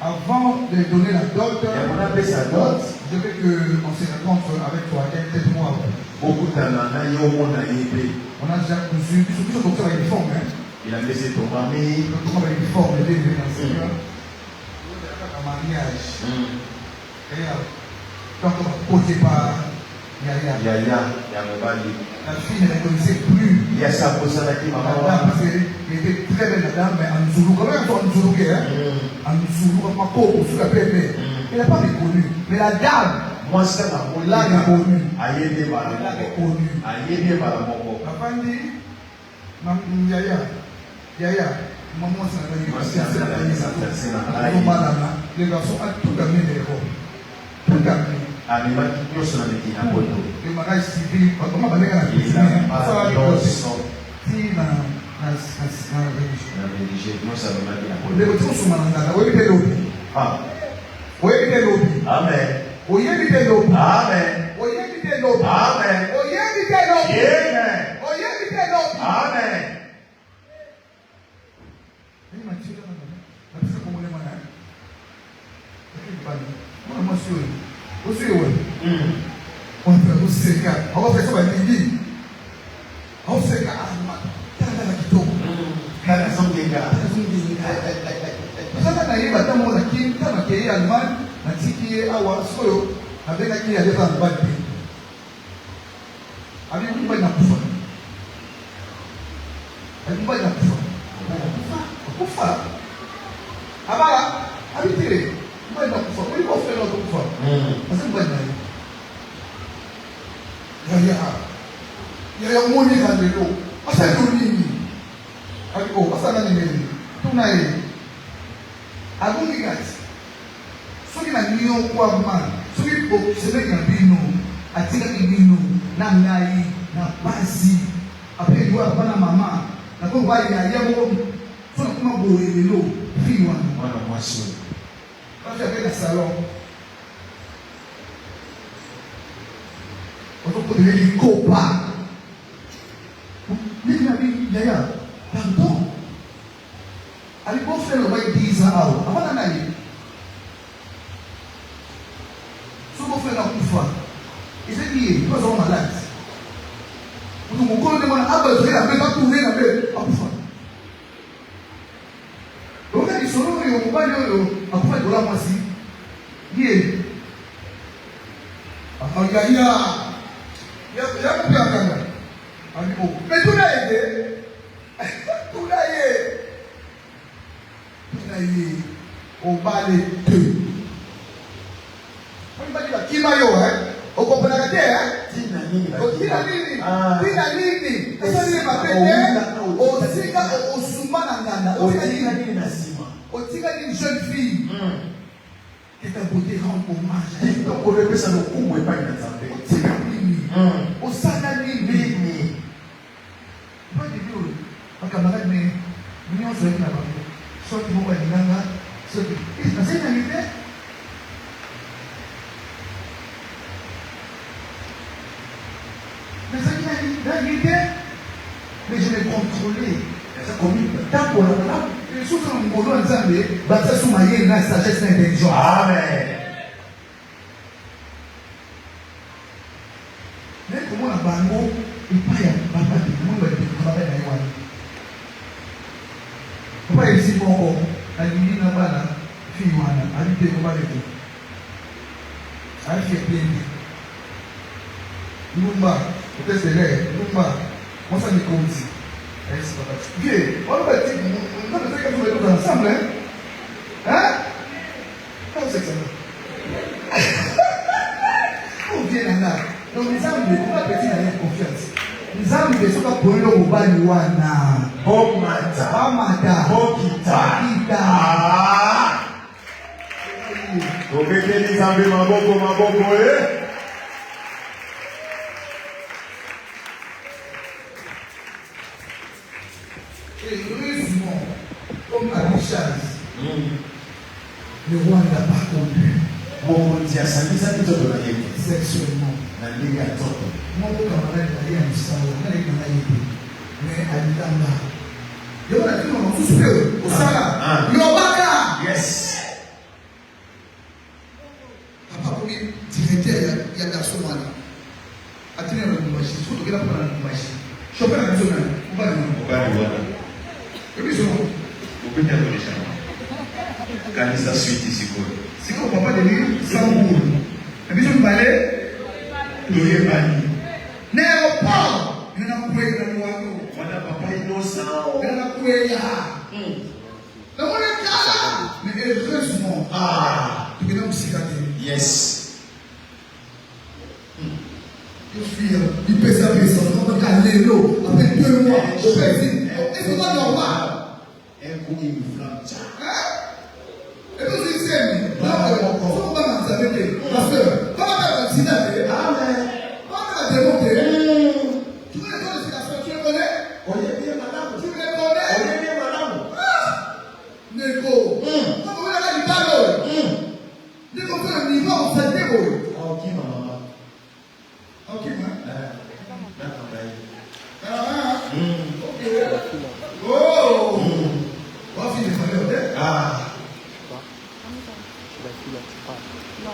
Avant de donner la dot, je veux qu'on se rencontre avec toi. Aide-moi. On a déjà cousu. Ils sont tous avec une forme. Il a laissé tomber. Avec une forme. Il est venu dans ce cas. Un mariage. Donc, côté par Yaya. La fille ne la connaissait plus. La dame, parce qu'elle était très belle, la dame, mais en Zoulou, quand même, en Zoulou, en Zoulou, ma pauvre, sous la paix, elle n'a pas reconnu. Mais la dame, moi, c'est ma on l'a reconnu. Elle l'a reconnu. La femme dit, Yaya, maman, c'est la les garçons ont tout amené les robes. Tout amené. Le mariage civil, comment on va dire la religion? Les retours sont malades. Oui, il est lobby. Oui, il est lobby. Amen. Oui, il est lobby. Amen. Oui, il est lobby. Amen. Oui, il est lobby. Amen. Oui, il est lobby. Amen. On fait au Sénégal. On va faire ça avec les villes. On fait ça. Mais je l'ai contrôlé. Tant qu'on a et surtout dans mon nom ensemble, baptême sous ma la sagesse et l'intelligence. Amen. Mais comment la bango, il paye à papa de nous, il va faire la papa est ici pour moi, la nuit n'a pas la fille, elle dit que pas les deux. Elle fait bien. Lumba, peut-être c'est l'air, Lumba, moi ça me compte ici. Vieux, on va dire, on va faire comme nous ensemble, hein? Hein? Comment c'est que ça? On vient là. Donc les âmes ne vont pas petit dans la confiance. Les âmes ne sont pas pour le Obaniwana. Bomata. Bamata. Bokita. Bokita. Obédez les âmes, maboko, eh? Et heureusement, comme à Richard, le roi n'a pas conduit. Mon Dieu, ça Sexuellement. Mon camarade a dit à Moussa, mais à l'Itamba. Il y a qui m'ont tous fait au Sala. Yobaka. Yes. Papa, pour lui, directeur, il y a garçon là. Attendez, on va machine. Surtout qu'il a pas la machine. Chopin national. On va le voir. Et puis, Kanisa suite ici quoi. si on ne va pas devenir sans boule. Et puis, je me parlais. Doye bani. N'aéroport. Il y en a coué dans le wagon. On a papa innocent. Il y en a coué là. Dans mon cas, mais heureusement, tu viens de psychiatrie. Yes. Il peut s'appeler ça. On va caler l'eau. Après 2 mois, au Brésil. Est-ce pas normal? Un coup il me flamme. Et puis, je disais, on va m'en parce que, quand on a un accident, quand on a démonté, tu connais ton explication, tu le connais? On est bien madame. Tu le connais? On est bien madame. Neko, quand on a la libano, Neko fait un niveau en santé, Ok, maman. ok, man. Ok. Oh! On va finir par le. Ah. Non,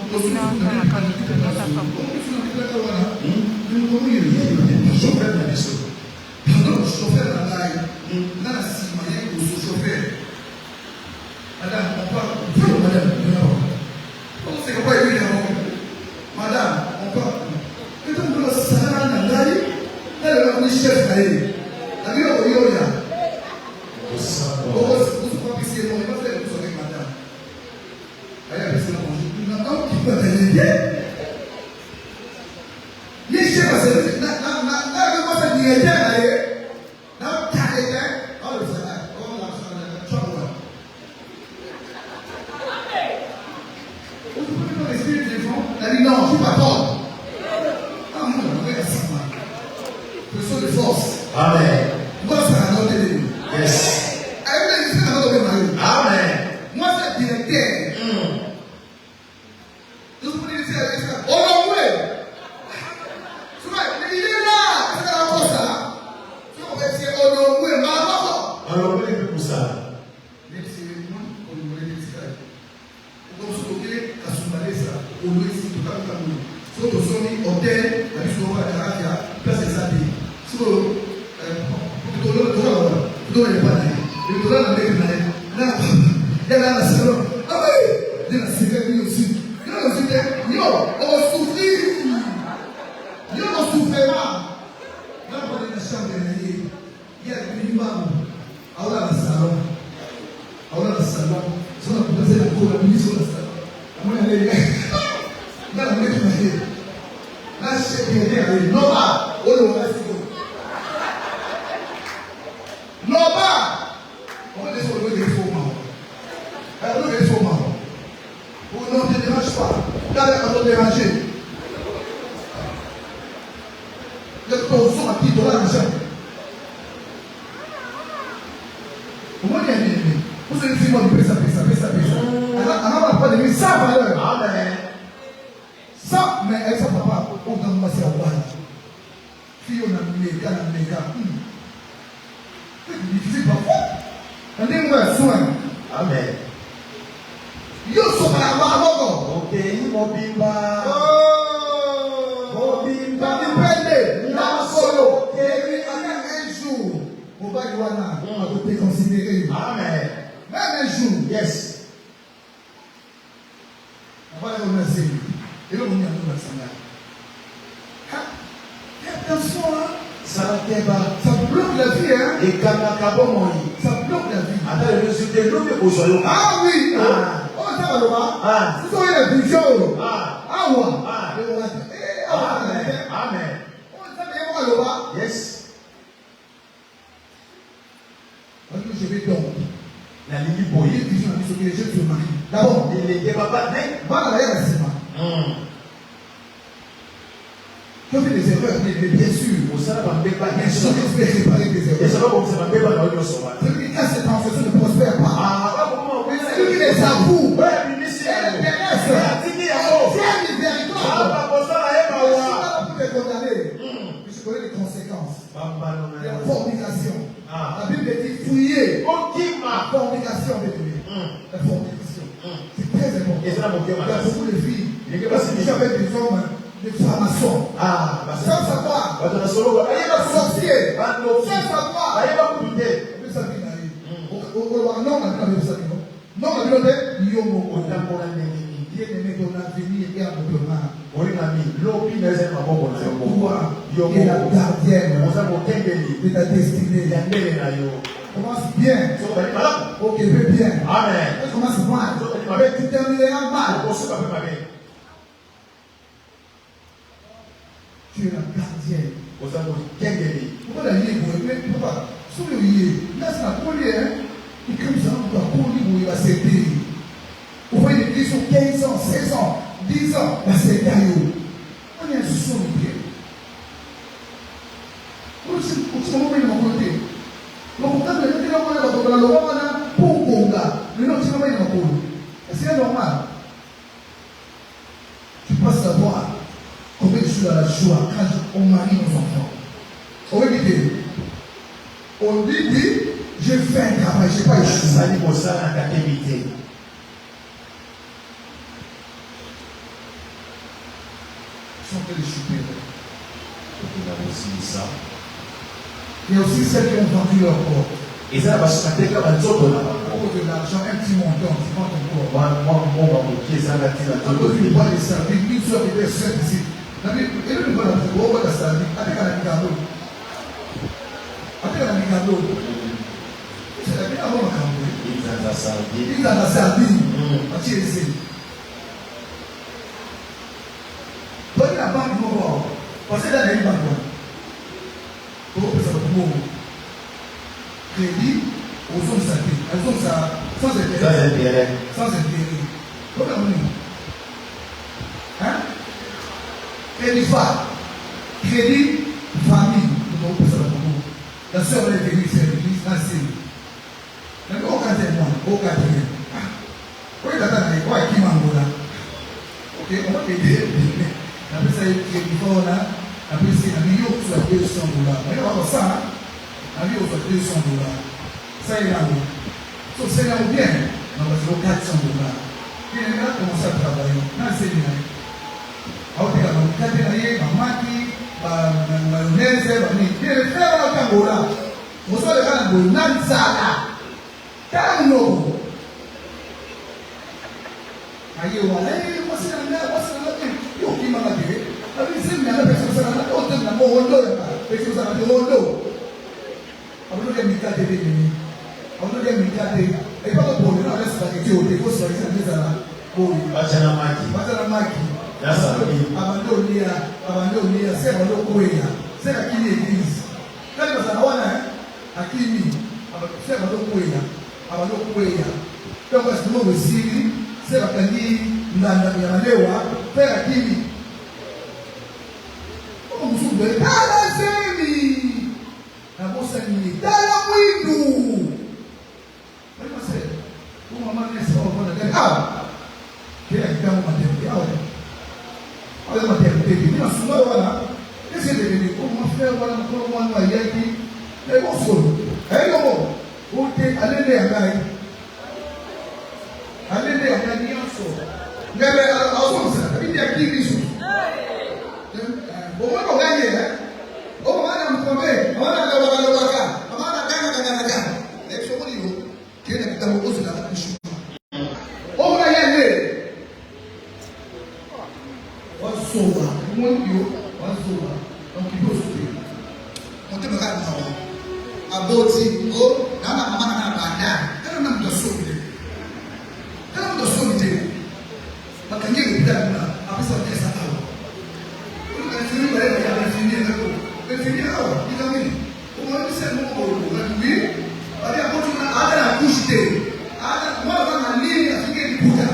sont en train de chuter. Il y a aussi ça. Il y a aussi celles qui ont vendu leur corps. Et ça va se faire comme un autre là. Pour de l'argent, un petit montant, tu vends ton corps. On va montrer ça là. À cause du bois de sardines, une soeur qui était seule ici. Et le bois de la sardine, avec un amicado. Avec un amicado. C'est la vie avant le campo. Il a la sardine. Il a la sardine. Tu es donc la banque du moment, parce que là, il y a une banque. Pour que ça soit bon. Crédit, aux hommes santé. Elles ont ça sans intérêt. Sans intérêt. Comment on dit? Hein? Crédit phare. Crédit famille. Pour que ça soit bon. La soeur est venue ici à l'église, là, c'est. Mais au quatrième, au quatrième. Oui, là, qui m'a là. Ok, on va t'aider. Après ça, il y a une là. Après, c'est un million sur $200. Mais on va ça, un million sur $200. Ça, il y a un. Donc, c'est là où bien. On va faire $400. Puis, il a commencé à travailler. Là, c'est bien. Alors, il y a un cabinet, un maki, un mayonnaise, un mix. Puis, il fait un Angola. On se fait un Nanzala. Tango. Aïe, voilà, voici la mer, voici la mer. Yo, qui m'a dit, la visite n'a pas fait ça, la haute n'a pas rondo, et que ça n'a pas rondo. On va dire Mika de Béni. On va dire Mika de. Et pas pour le reste, parce que tu es au défaut, c'est ça. Bon, Bachana Maki. Bachana Maki. Abandonia, c'est un loco, c'est la qui l'église. Quand il va savoir, à qui il c'est un loco, donc, parce que nous aussi, c'est la candy, Nandamalewa, faire à qui oh, vous souvenez, dans la zémi, la bosse animée, dans la window. Mais moi, c'est, pour maman, n'est-ce pas, on va dire, ah, qui est dans ma maternité, ah, ouais, la maternité, il m'a souvent, voilà, qu'est-ce que c'est devenu, comment faire, voilà, comment on va y aller, mais bon, c'est, hey, non, vous êtes allé à la allez à la nyonso mais alors ça veut dire qui biso bon on va gagner hein on va nous tromper on va la waka on va gagner et so ko yo qui est dans le aussi la biso on va gagner on sauva moi yo on sauva donc il faut sauver on te regarde now aboti oh na mama na banda kana na mdosobe quand on se dit, on va gagner le temps après ça, on va ça. On va finir par aller à la finir. On va finir là, il a mis. On va dire c'est bon pour vous. On va dire, on va continuer à la couche. Moi, on va en ligne à finir du Bouddha.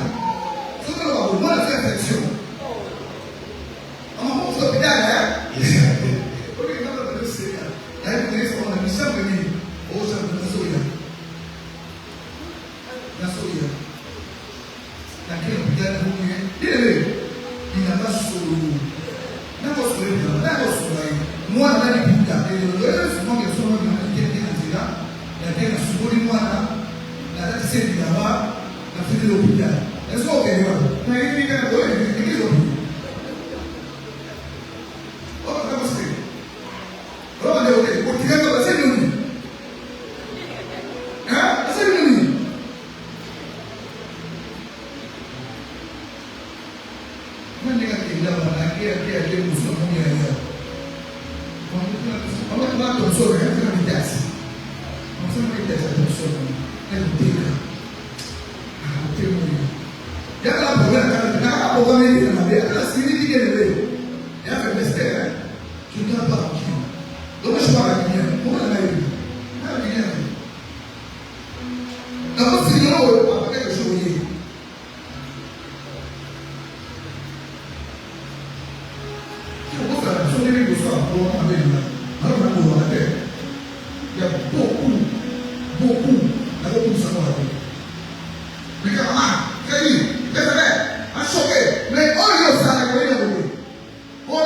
Ce que l'on va vous faire réflexion. On va vous faire pédale, hein? Ok, on va faire le Seigneur. Là, vous voyez, on a mis ça, mais on va faire le Seigneur. La Seigneur. Lakini vijana huyu ile inabaki suluhu na kwa suluhu na kwa suluhu mwana ndani kuta ile simonge soma na kile kinazira na tena shughuli mwana na hata sisi ndio na fikiri upya sio okay na hivi kana wewe fikiri upya oh kama sisi roho ndio ile kutikana basi nini sasa nini que muso mmoja yeye. Kwa kama watu wasoro kama vitasi. Msema vitasi wasoro. Ndio. Ndio. Yaka hapo kama hapo kama hivi na mbele hata siri dige leo. Yaka mstera. Tutapa hapo. Ndio shwara kijana. Mbona na hivi? Na kijana. Na basi ndio hapo kwa shughuli. Il y a beaucoup de savoir. Mais quand même, un choqué, mais on y a ça, on a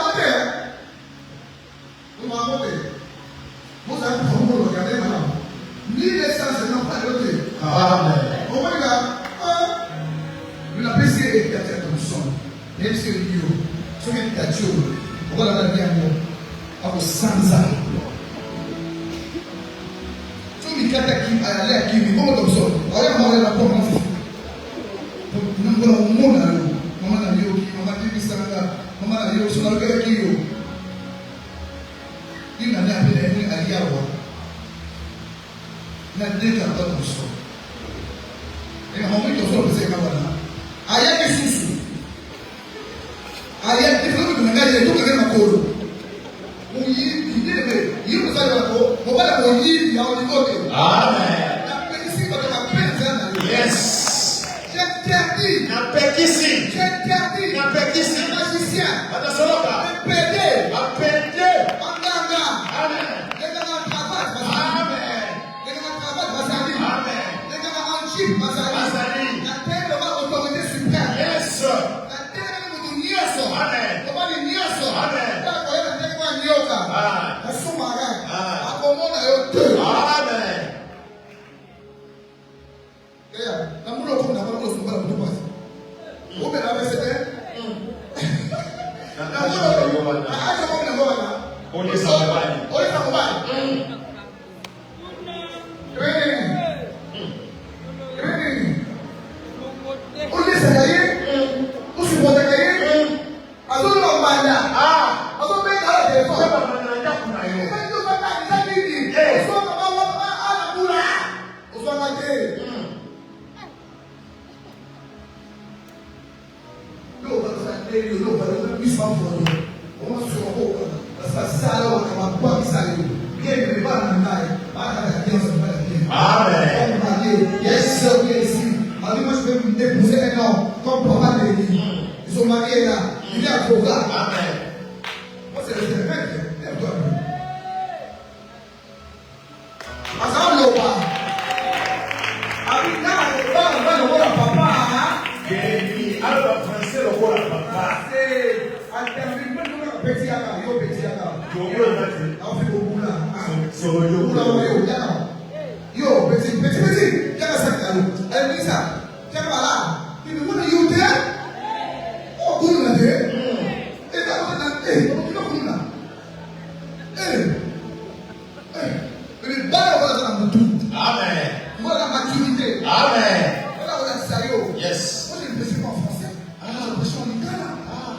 monté. On va monter. Vous avez pour regarder maintenant. Ni les sens n'ont pas noté. Amen. On va regarder. La PCA est à son. Même si you, so many that you, what are the young of Sansa? So we got that keep, I like you, all of so, I am all in a problem. Number one, Mama, you, Mama, you, Mama, you, so I'll get you. You know, I did any idea what. Not did a lot of so. And how many of us say, I am a susu. I am different from the guy who took a call. You did it. You was like a call, but what I will leave you out of the Amen. Yes. Na pekisi. Na pekisi. Magicien. Atasoloka. Pede. Apende. Anganga. Amen. Lekana kabat basali. Amen. Lekana kabat basali. Amen. Lekana anchip basali. Basali. Na tendo ba autorité suprême. Yes. Na tendo mutu nyoso. Amen. Kobali nyoso. Amen. Ta ko yana tekwa nyoka. Ah. Asumara. Ah. Akomona yote. Amen. Yeah. Namulo ko na ko so para mutu basi. Obe na besete. Onye samobali. Onye samobali. Onye sagaye. Osi botagaye. Azolo lambanda. Ah. Azolo be kala telefon. Seba mananja kuna yo. Ndio baba nzabidi. Oso baba wa ala kula. Oso ngate. No, but you know, but this one for you. Once you open, that's a salad or a bug salad. Get the banana night. I have a chance of that. Amen. Yes, sir, yes. I must be the Muslim now. Come properly. So, Maria, you have to go. Amen. What's the effect? As I know, I mean, now, Papa. Alors, français, le rôle à papa. C'est un terme de petit à yo petit à yo fait beaucoup là. Sur le yo petit. Qu'est-ce que ça? Elle dit ça. Tiens voilà. Tu me vois you there? Oh, vous là there. Et là, on là. Mais bah voilà dans tout. Amen. Voilà la maturité. Amen. Voilà la sérieux. Yes. Je suis pas français. Alors, je suis en Ghana.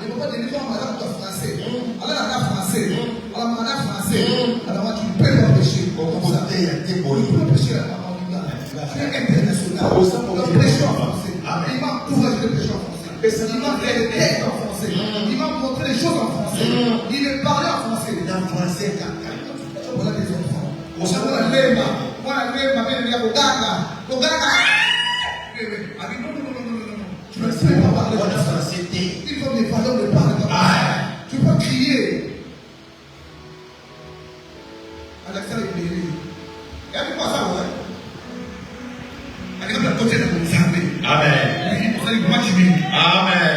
Les papas de l'État, madame, tu es français. Alors, la dame français. Alors, madame français. Alors, tu peux pas pécher. Comme ça, tu peux pécher en Ghana. Tu es international. Le pécheur en français. Il m'a encouragé le pécheur en français. Il m'a fait des textes en français. Il m'a montré les choses en français. Il me parlait en français. Dans le français, voilà des enfants. On s'en va la lema. Moi, la lema, même il y a Boganga. Tu ne sais pas parler de ça. Il faut des paroles de parler comme ça. Tu peux crier. Alexandre est béni. Il y a quoi ça, ouais? Alexandre est à côté de mon famille. Amen. Il faut match me. Amen.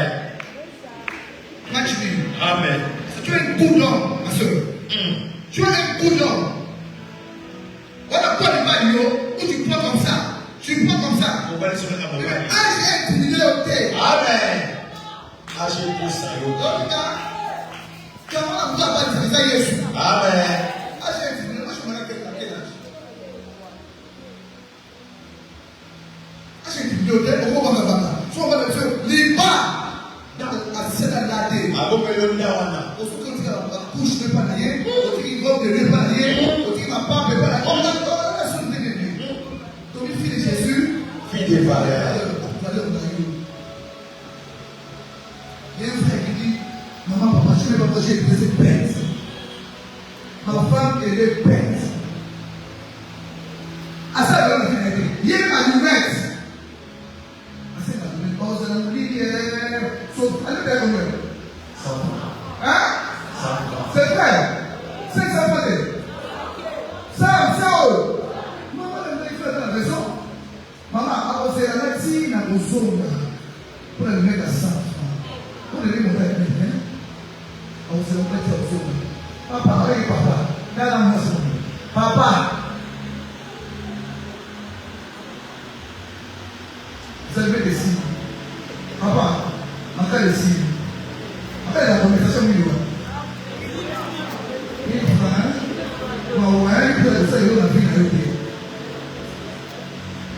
Match me. Amen. Tu es un coup d'homme, ma soeur. Tu es un coup d'homme. Voilà quoi le maillot où tu prends comme ça. Tu prends comme ça. On va aller sur le camp. Amen. Agir pour ça. Amen. Fille de valeur. Il y a un frère qui dit, maman, papa, je ne vais pas manger des bêtes. Ma femme, elle est bête. À ça, il y a ma lunette. À ça, ma lunette. Oh, c'est la lumière. Sauf, elle est belle, hein? C'est vrai. C'est ça, ça, maman, elle fait la raison. Maman, c'est la médecine à nos zones. Pour la mettre à 100 francs. Pour les mettre à 100 francs. On se le met à 100 francs. Papa, oui, papa. Dans la maison. Papa. Vous avez des signes. Papa, encore des signes. fait la conversation milieu. Il dit, bon, ouais, il peut ça, il va venir à l'été.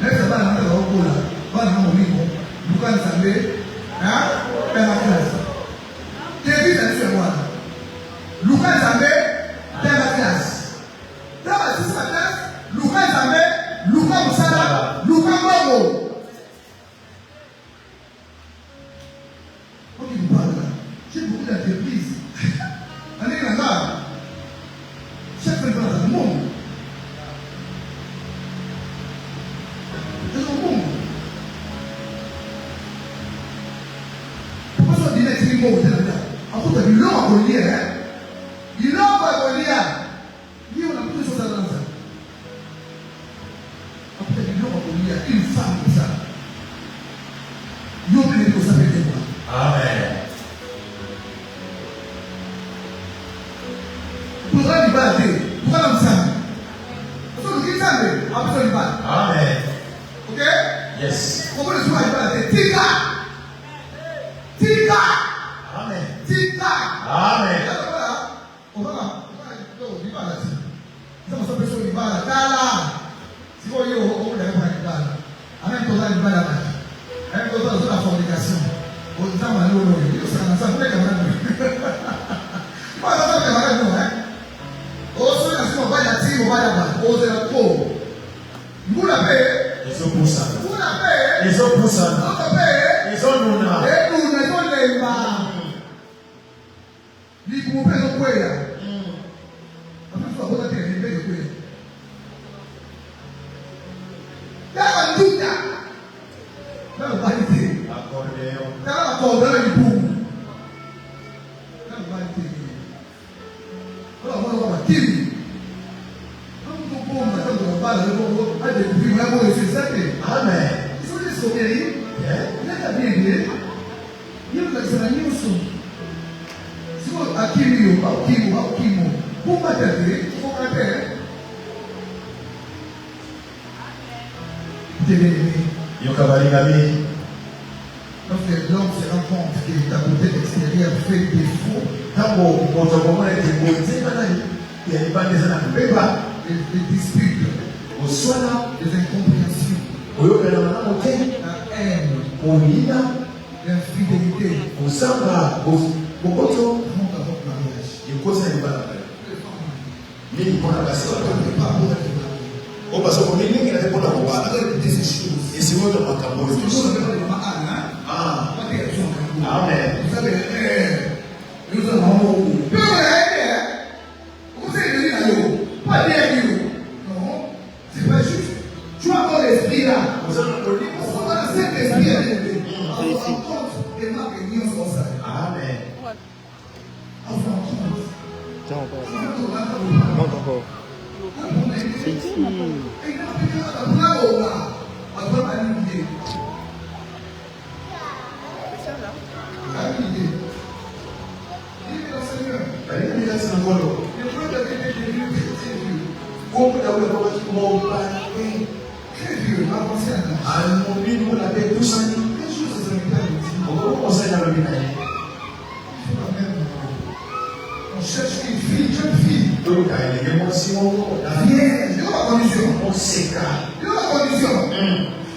Là, ça va dans la haute là. Va dans mon niveau. Vous connaissez, hein? Dans la classe. David a fait moi. Lucas Zambé, dans la classe. Dans la classe, Lucas Zambé, Lucas Moussala, Lucas Bongo. Quand il vous parle là, j'ai beaucoup d'entreprises. Allez là-bas. Chaque fois, dans le monde. C'est un monde. Pourquoi ça dit que c'est un monde là? En fait, il l'a aboli, hein? Il l'a aboli. Il on a plus de choses à dans ça. En fait, il l'a aboli. Une femme comme ça. Il y a une chose à faire. Amen. Pourquoi il va la terre? Pourquoi l'homme s'aime? Parce que le Christ après il va. Amen. Ok? Yes. Pourquoi le soir il va la terre? Tika! Tika! Amen. Tika! Amen. On va là. Il va là. Ça me semble que il va là. Kala! Si vous voyez, on va là. En même temps, il va là. En même temps, c'est la fornication. On dit ça, on va là. Il sera dans ça. Vous voulez que pas dans ça, non, hein? Aussi, on va y aller, on va y aller. Osez la peau. Vous la payez. Ils ont pour ça. Vous la payez. Ils ont pour ça. Vous la payez. Ils ont nous là. Et nous, nous sommes les mains. Les groupes sont quoi là? Après, il faut avoir des rêves de quoi? Il y a un doute là. Dans le vanité. Accordéon. Dans l'accordéon du boum. Dans le vanité. Alors, on va dire. Amen. Lorsque l'homme se rend compte que ta beauté extérieure fait défaut, les disputes, les incompréhensions, la haine, l'infidélité vont à votre mariage. Les femmes, pas pour être mariées. Des choses. Amen. Vous savez, nous avons. Vous savez, pas bien vu. Non, c'est pas juste. Tu as encore l'esprit là. On va cet esprit là. On va compte des marques et nous sommes ça. Amen. On va compte. Non, encore. C'est ici. On cherche une fille, jeune fille. Vierge, de la condition. On s'écarte. De la condition.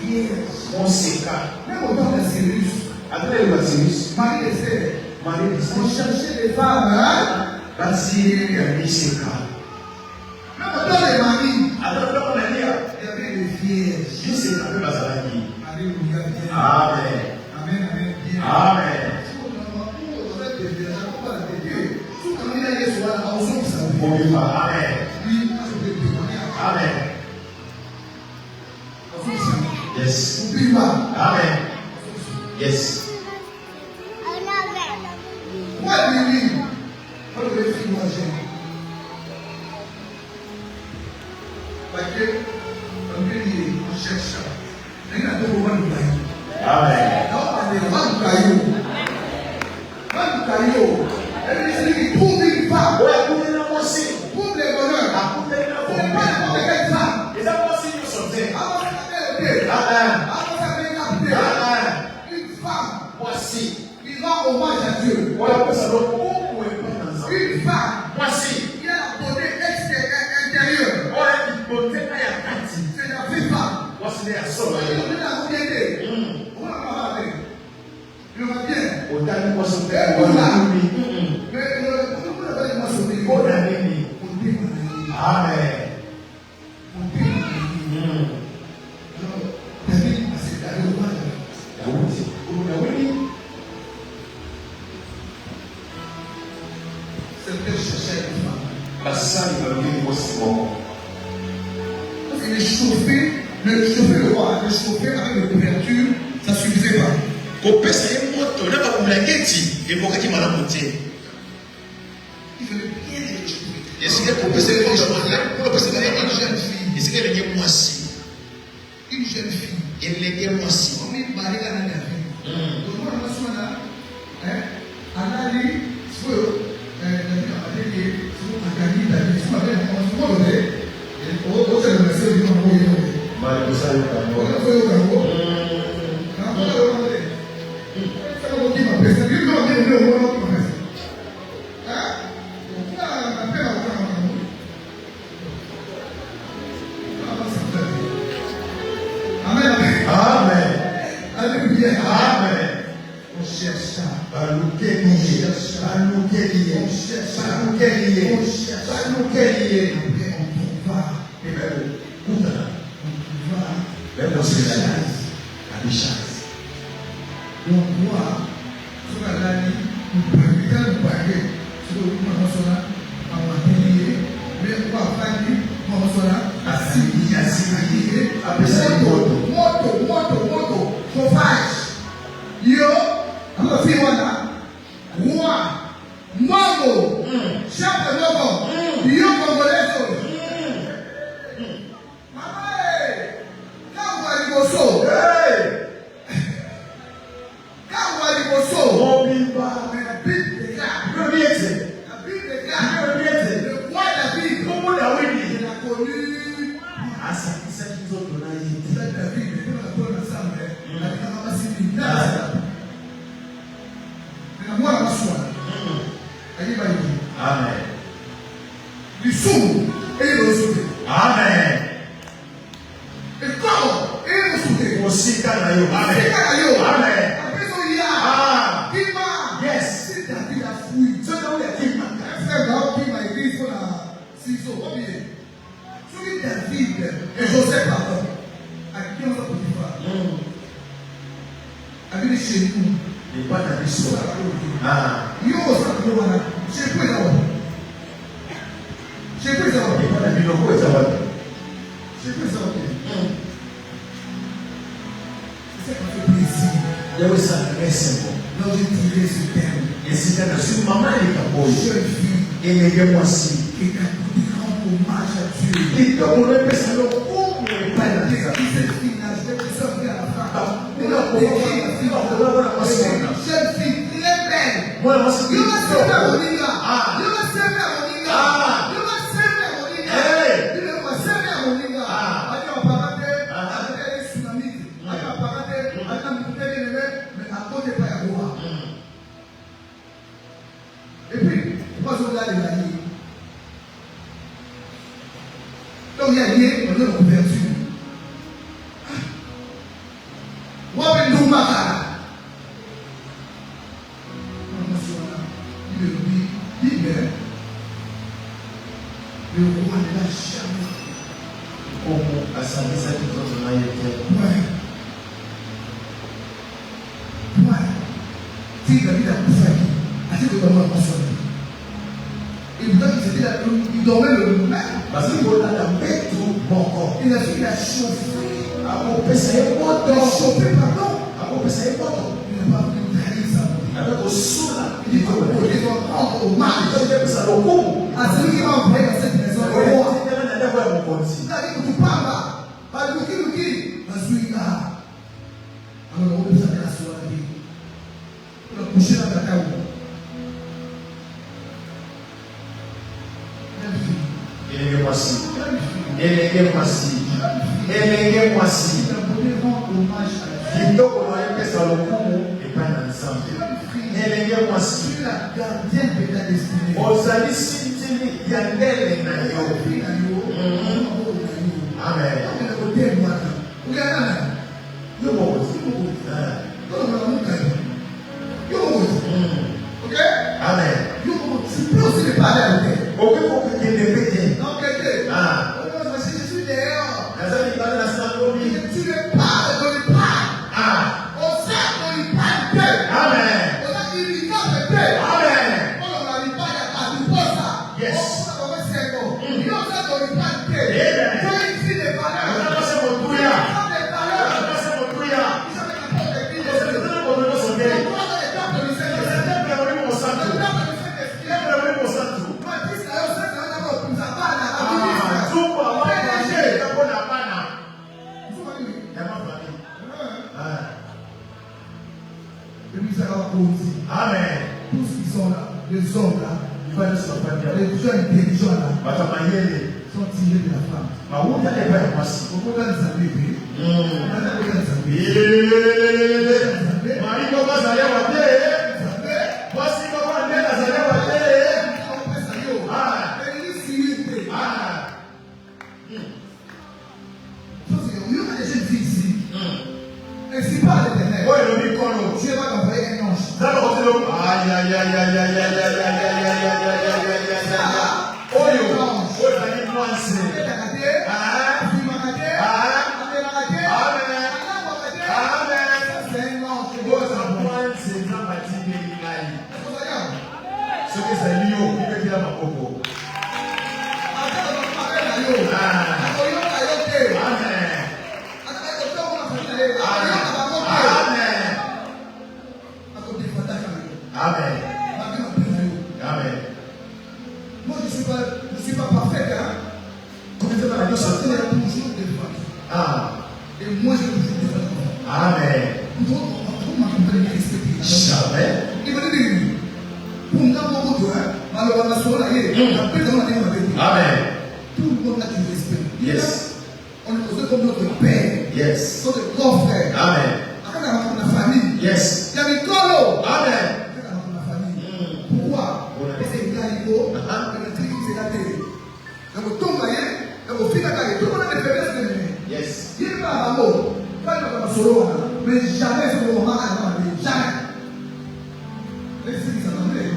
Vierge. On s'écarte. Même au temps de Cyrus. Après le Cyrus, Marie d'Esther. On cherchait des femmes. la Syrie, il y a des s'écarte. Même au temps de Marie. Alors, là, on a dit, Il y avait des vierges. juste c'est un peu Bazalaki. Alléluia. Amen. Amen. Amen. Bien. Amen. Amen. Amen. Yes. Amen. Yes. What do you mean? What do you think was it? Parce que, comme je dis, on cherche ça. Il y a deux moments de caillou. Amen. Non, on est loin du caillou. Loin du caillou. Elle dit, celui qui trouve une femme. Ouais, pour les gens aussi. Trouve le bonheur. Pour les gens C'est pas n'importe quelle femme. les gens aussi, nous sommes faits. Avant de s'appeler Amen. avant de s'appeler capté. Amen. Une femme Voici. qui rend hommage à Dieu. Dieu. Une femme, Voici. Il y a la beauté intérieure. C'est la vraie femme. Il a regardé. On va parler. Il va bien. Mais le Amen. Le chauffer le roi, le chauffer avec une couverture, ça ne suffisait pas. Il fallait bien les chauffer. Est-ce qu'elle peut passer une jeune fille, elle est moisie. Comme il parlait à la vie. Donc, moi, je suis là. Anali, c'est mwasi. la gardienne de ta destinée. Ozali sintili ya ndele na yo. Amen. Yo mokozi. Ok? Amen. Tu peux aussi le parler à l'autre. Ok, faut que tu le pètes. Non, quelqu'un. Ah. Je suis dehors. Nazali parle na sandomi. Tu le parles, on le parle. Ah. On sait qu'on lui parle Dieu. Amen. On a dit lui parle Dieu. Amen. On a dit parle à tout pour ça. Yes. On a dit c'est bon. Il on sait qu'on lui parle Dieu. Amen. Dieu ici les valeurs. On a passé mon touya. Les valeurs. On a passé mon touya. Ils ont les portes de Dieu. C'est le temps pour nous sauver. On a les portes de Dieu. C'est le temps pour nous sauver. Le temps de Dieu. C'est le temps pour nous sauver. Moi, dis ça, on sait qu'on a pas plus à part là. Ah, tout pour avoir mangé, c'est bon à pana. Vous voyez? Il y a ma famille. Ah. Et nous allons aussi. Amen. Tous qui sont là, les hommes là, Il va nous sauver. les gens intelligents là, Batamayele. sont tirés de la femme. Mawuta n'est pas moi. Pourquoi dans les années, Marie comment ça y est wa te? Voici comment elle a ça y est wa te? Ah. Ah. Ainsi parle l'Éternel. Ouais, le micro. Dieu va envoyer un ange. D'abord, tu le. Aïe, aïe, aïe, aïe, aïe, aïe, aïe, aïe, aïe, aïe, aïe, aïe, aïe. Oh, yo. Oh, ça y est, moi, c'est. Ah. Ah. Amen. Amen. Oh, ça prend, c'est ça, Mathieu, il gagne. Ce que c'est lui, il peut dire à ma coco. Ah. Amen. Amen. Amen. Moi, je ne suis pas parfait, hein. Comment tu vas la dire ça? Il y a toujours des fois. Ah. Et moi, j'ai toujours des fois. Amen. Vous m'accompagnez respecter. Jamais. Il me dit, pour nous, malheureusement, Amen. tout le monde a du respect. Yes. On est considéré comme notre père, Yes. notre grand frère. Amen. Après, dans la famille, Yes. il y a des colos. Amen. Dans la famille. Pourquoi? Parce que il y a des colos, il y a des trucs qui sont là. Donc, tout le monde, tout le monde a des faiblesses de lui. Yes. Il n'est pas à mot. Pas de solo, mais jamais ce moment à jamais. Laissez les attendez.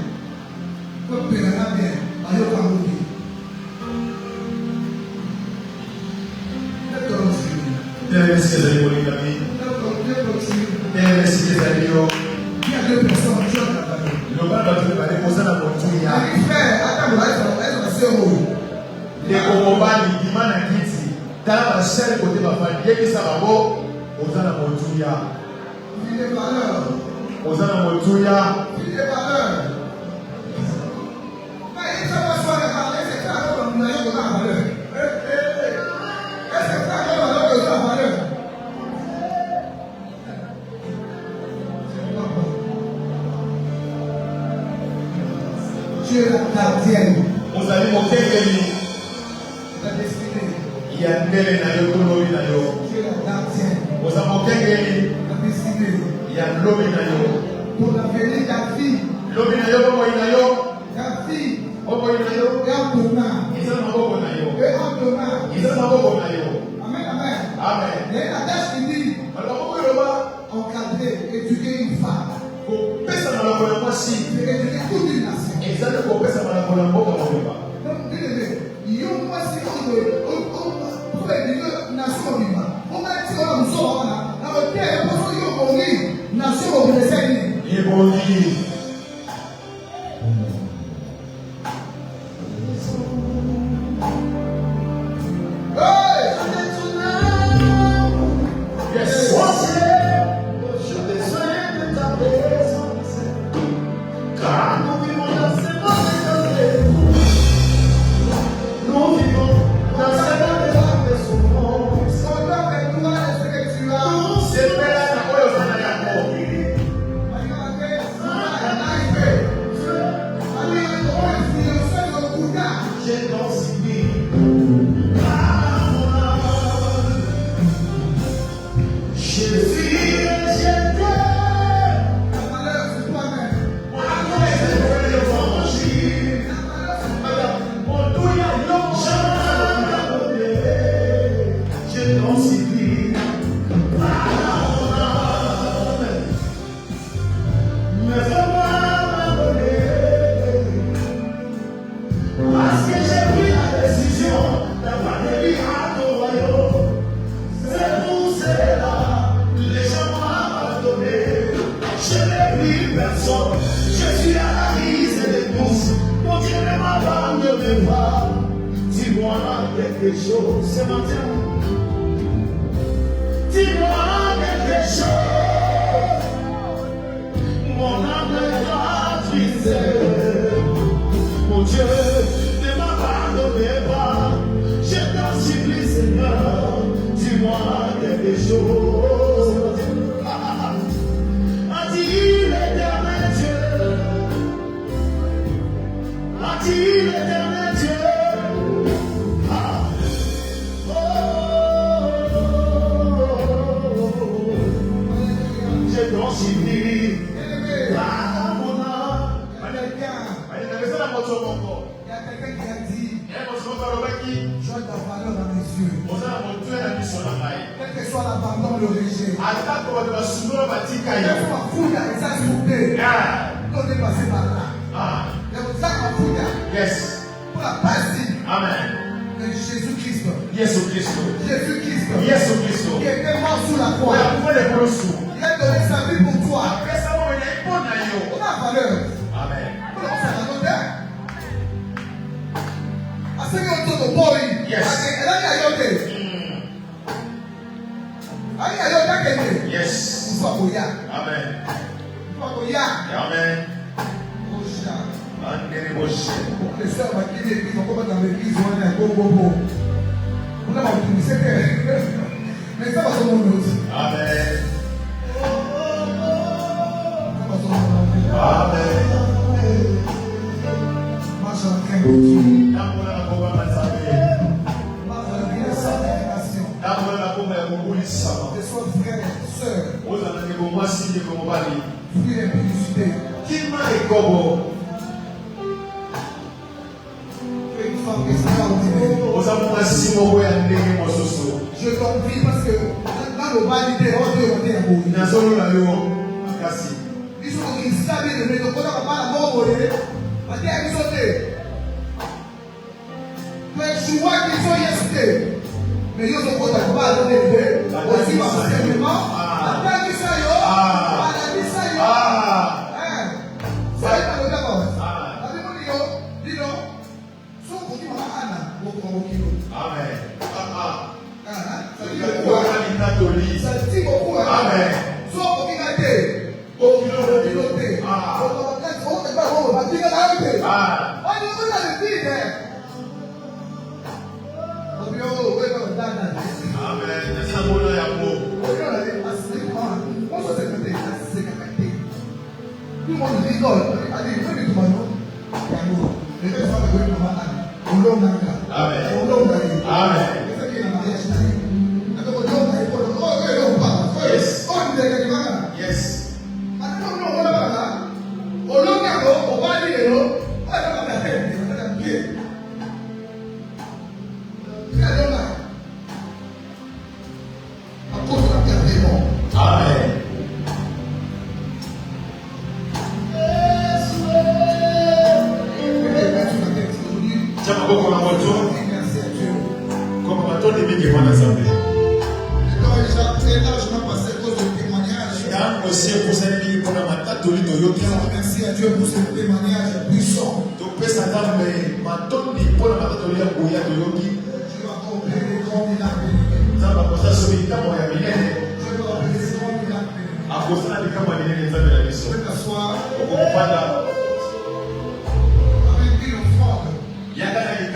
Comme bien, allez au Cameroun. Merci les amis, mon ami. Merci les amis. Il y a deux personnes qui sont dans la famille. Le bal va te parler pour ça dans mon tour. Mes frères, attends, est-ce que les Kokobani, qui m'a dit, dans la seule côté de ma famille, il y a qui ça va beau, aux ans à mon tour. il est valeur. Aux ans à mon tour. Il est valeur. Mais il faut pas se faire parler, c'est clair qu'on n'a rien de valeur. Est-ce que c'est clair qu'on a de la valeur? Dieu est la gardienne. Vous allez monter La destinée. il y a un délai dans le colori dans le. Dieu est la gardienne. Vous allez monter La destinée. il y a l'homme dans le. Pour l'avenir, ta fille. L'homme dans le, comment il dans le. Ta fille. Comment il dans le. Et en donnant. Ils sont encore dans le. Et en donnant. Ils sont encore dans le. Amen, amen. Amen. Il y a une tâche qui dit Alors, comment il va? encadrer, éduquer une femme. Pour pesa na la mwasi. C'est éduquer toute une nation. Exactement pour pesa na la mboka mobimba. Donc, il y a un mois si on peut dire nation mobimba. On a dit on a besoin de la terre pour que on nation mobimba. Il bon dit. Yes. Je te souhaite de ta présence. Car Nous vivons dans ces mauvais Nous vivons dans ces mauvais c'est pela na koyo sana yako. J'ai dans signé. Je suis Malheur sur toi-même. quelque chose ce matin. Dis-moi quelque chose. Mon âme doit briser. Mon Dieu, ne m'abandonne pas. Je t'en supplie, Seigneur. Dis-moi quelque chose. A dit l'Éternel Dieu. A dit l'Éternel Dieu. Je t'en supplie. Ah, mon âme. Il y a quelqu'un qui a dit, je vois ta valeur dans mes yeux. Quel que soit l'abandon, le rejet. Quelle que soit ma fouille, ça s'il vous plaît. Quand on est passé par là. Il y a ça ma fouille. Yes. Pour la base Amen. de Jésus-Christ. Jésus-Christ. Jésus-Christ. Jésus-Christ. Qui était mort sous la croix. Il a donné sa vie pour toi. On a valeur. Amen. Pour la sacerdoce. À ce que tu boy. Yes. Elle a dit à Yote. Elle a dit à Yote. Yes. Il faut Goya. Amen. Il faut Goya. Amen. Les sœurs m'ont dit qu'ils sont comme dans l'église, on est un bon. On a dit c'est que. Mais ça va se monter. Amen. Amen. Marche en train de Dieu. Marche dans la vie de sa génération. Que soit frère, sœur, fuis l'impudicité. Tu es une femme extraordinaire. Je t'envie parce que dans le bas d'idée, on doit être un beau. Ils sont installés de mettre au la mort. Parce qu'ils sont des. Mais je vois qu'ils sont restés. Mais ils ont pas de lever. Aussi, simplement. Attends, qui ça y est. Ça y est. Ça y est, d'abord. Dis-donc. Son petit Anna, Amen. ça dit beaucoup. Amen. Soit pour qu'il a été. Pour qu'il a été. Yes. Merci à Dieu pour ce témoignage puissant. Tu vas accomplir les grands miracles. Je vais accomplir les grands miracles. Je vais t'asseoir.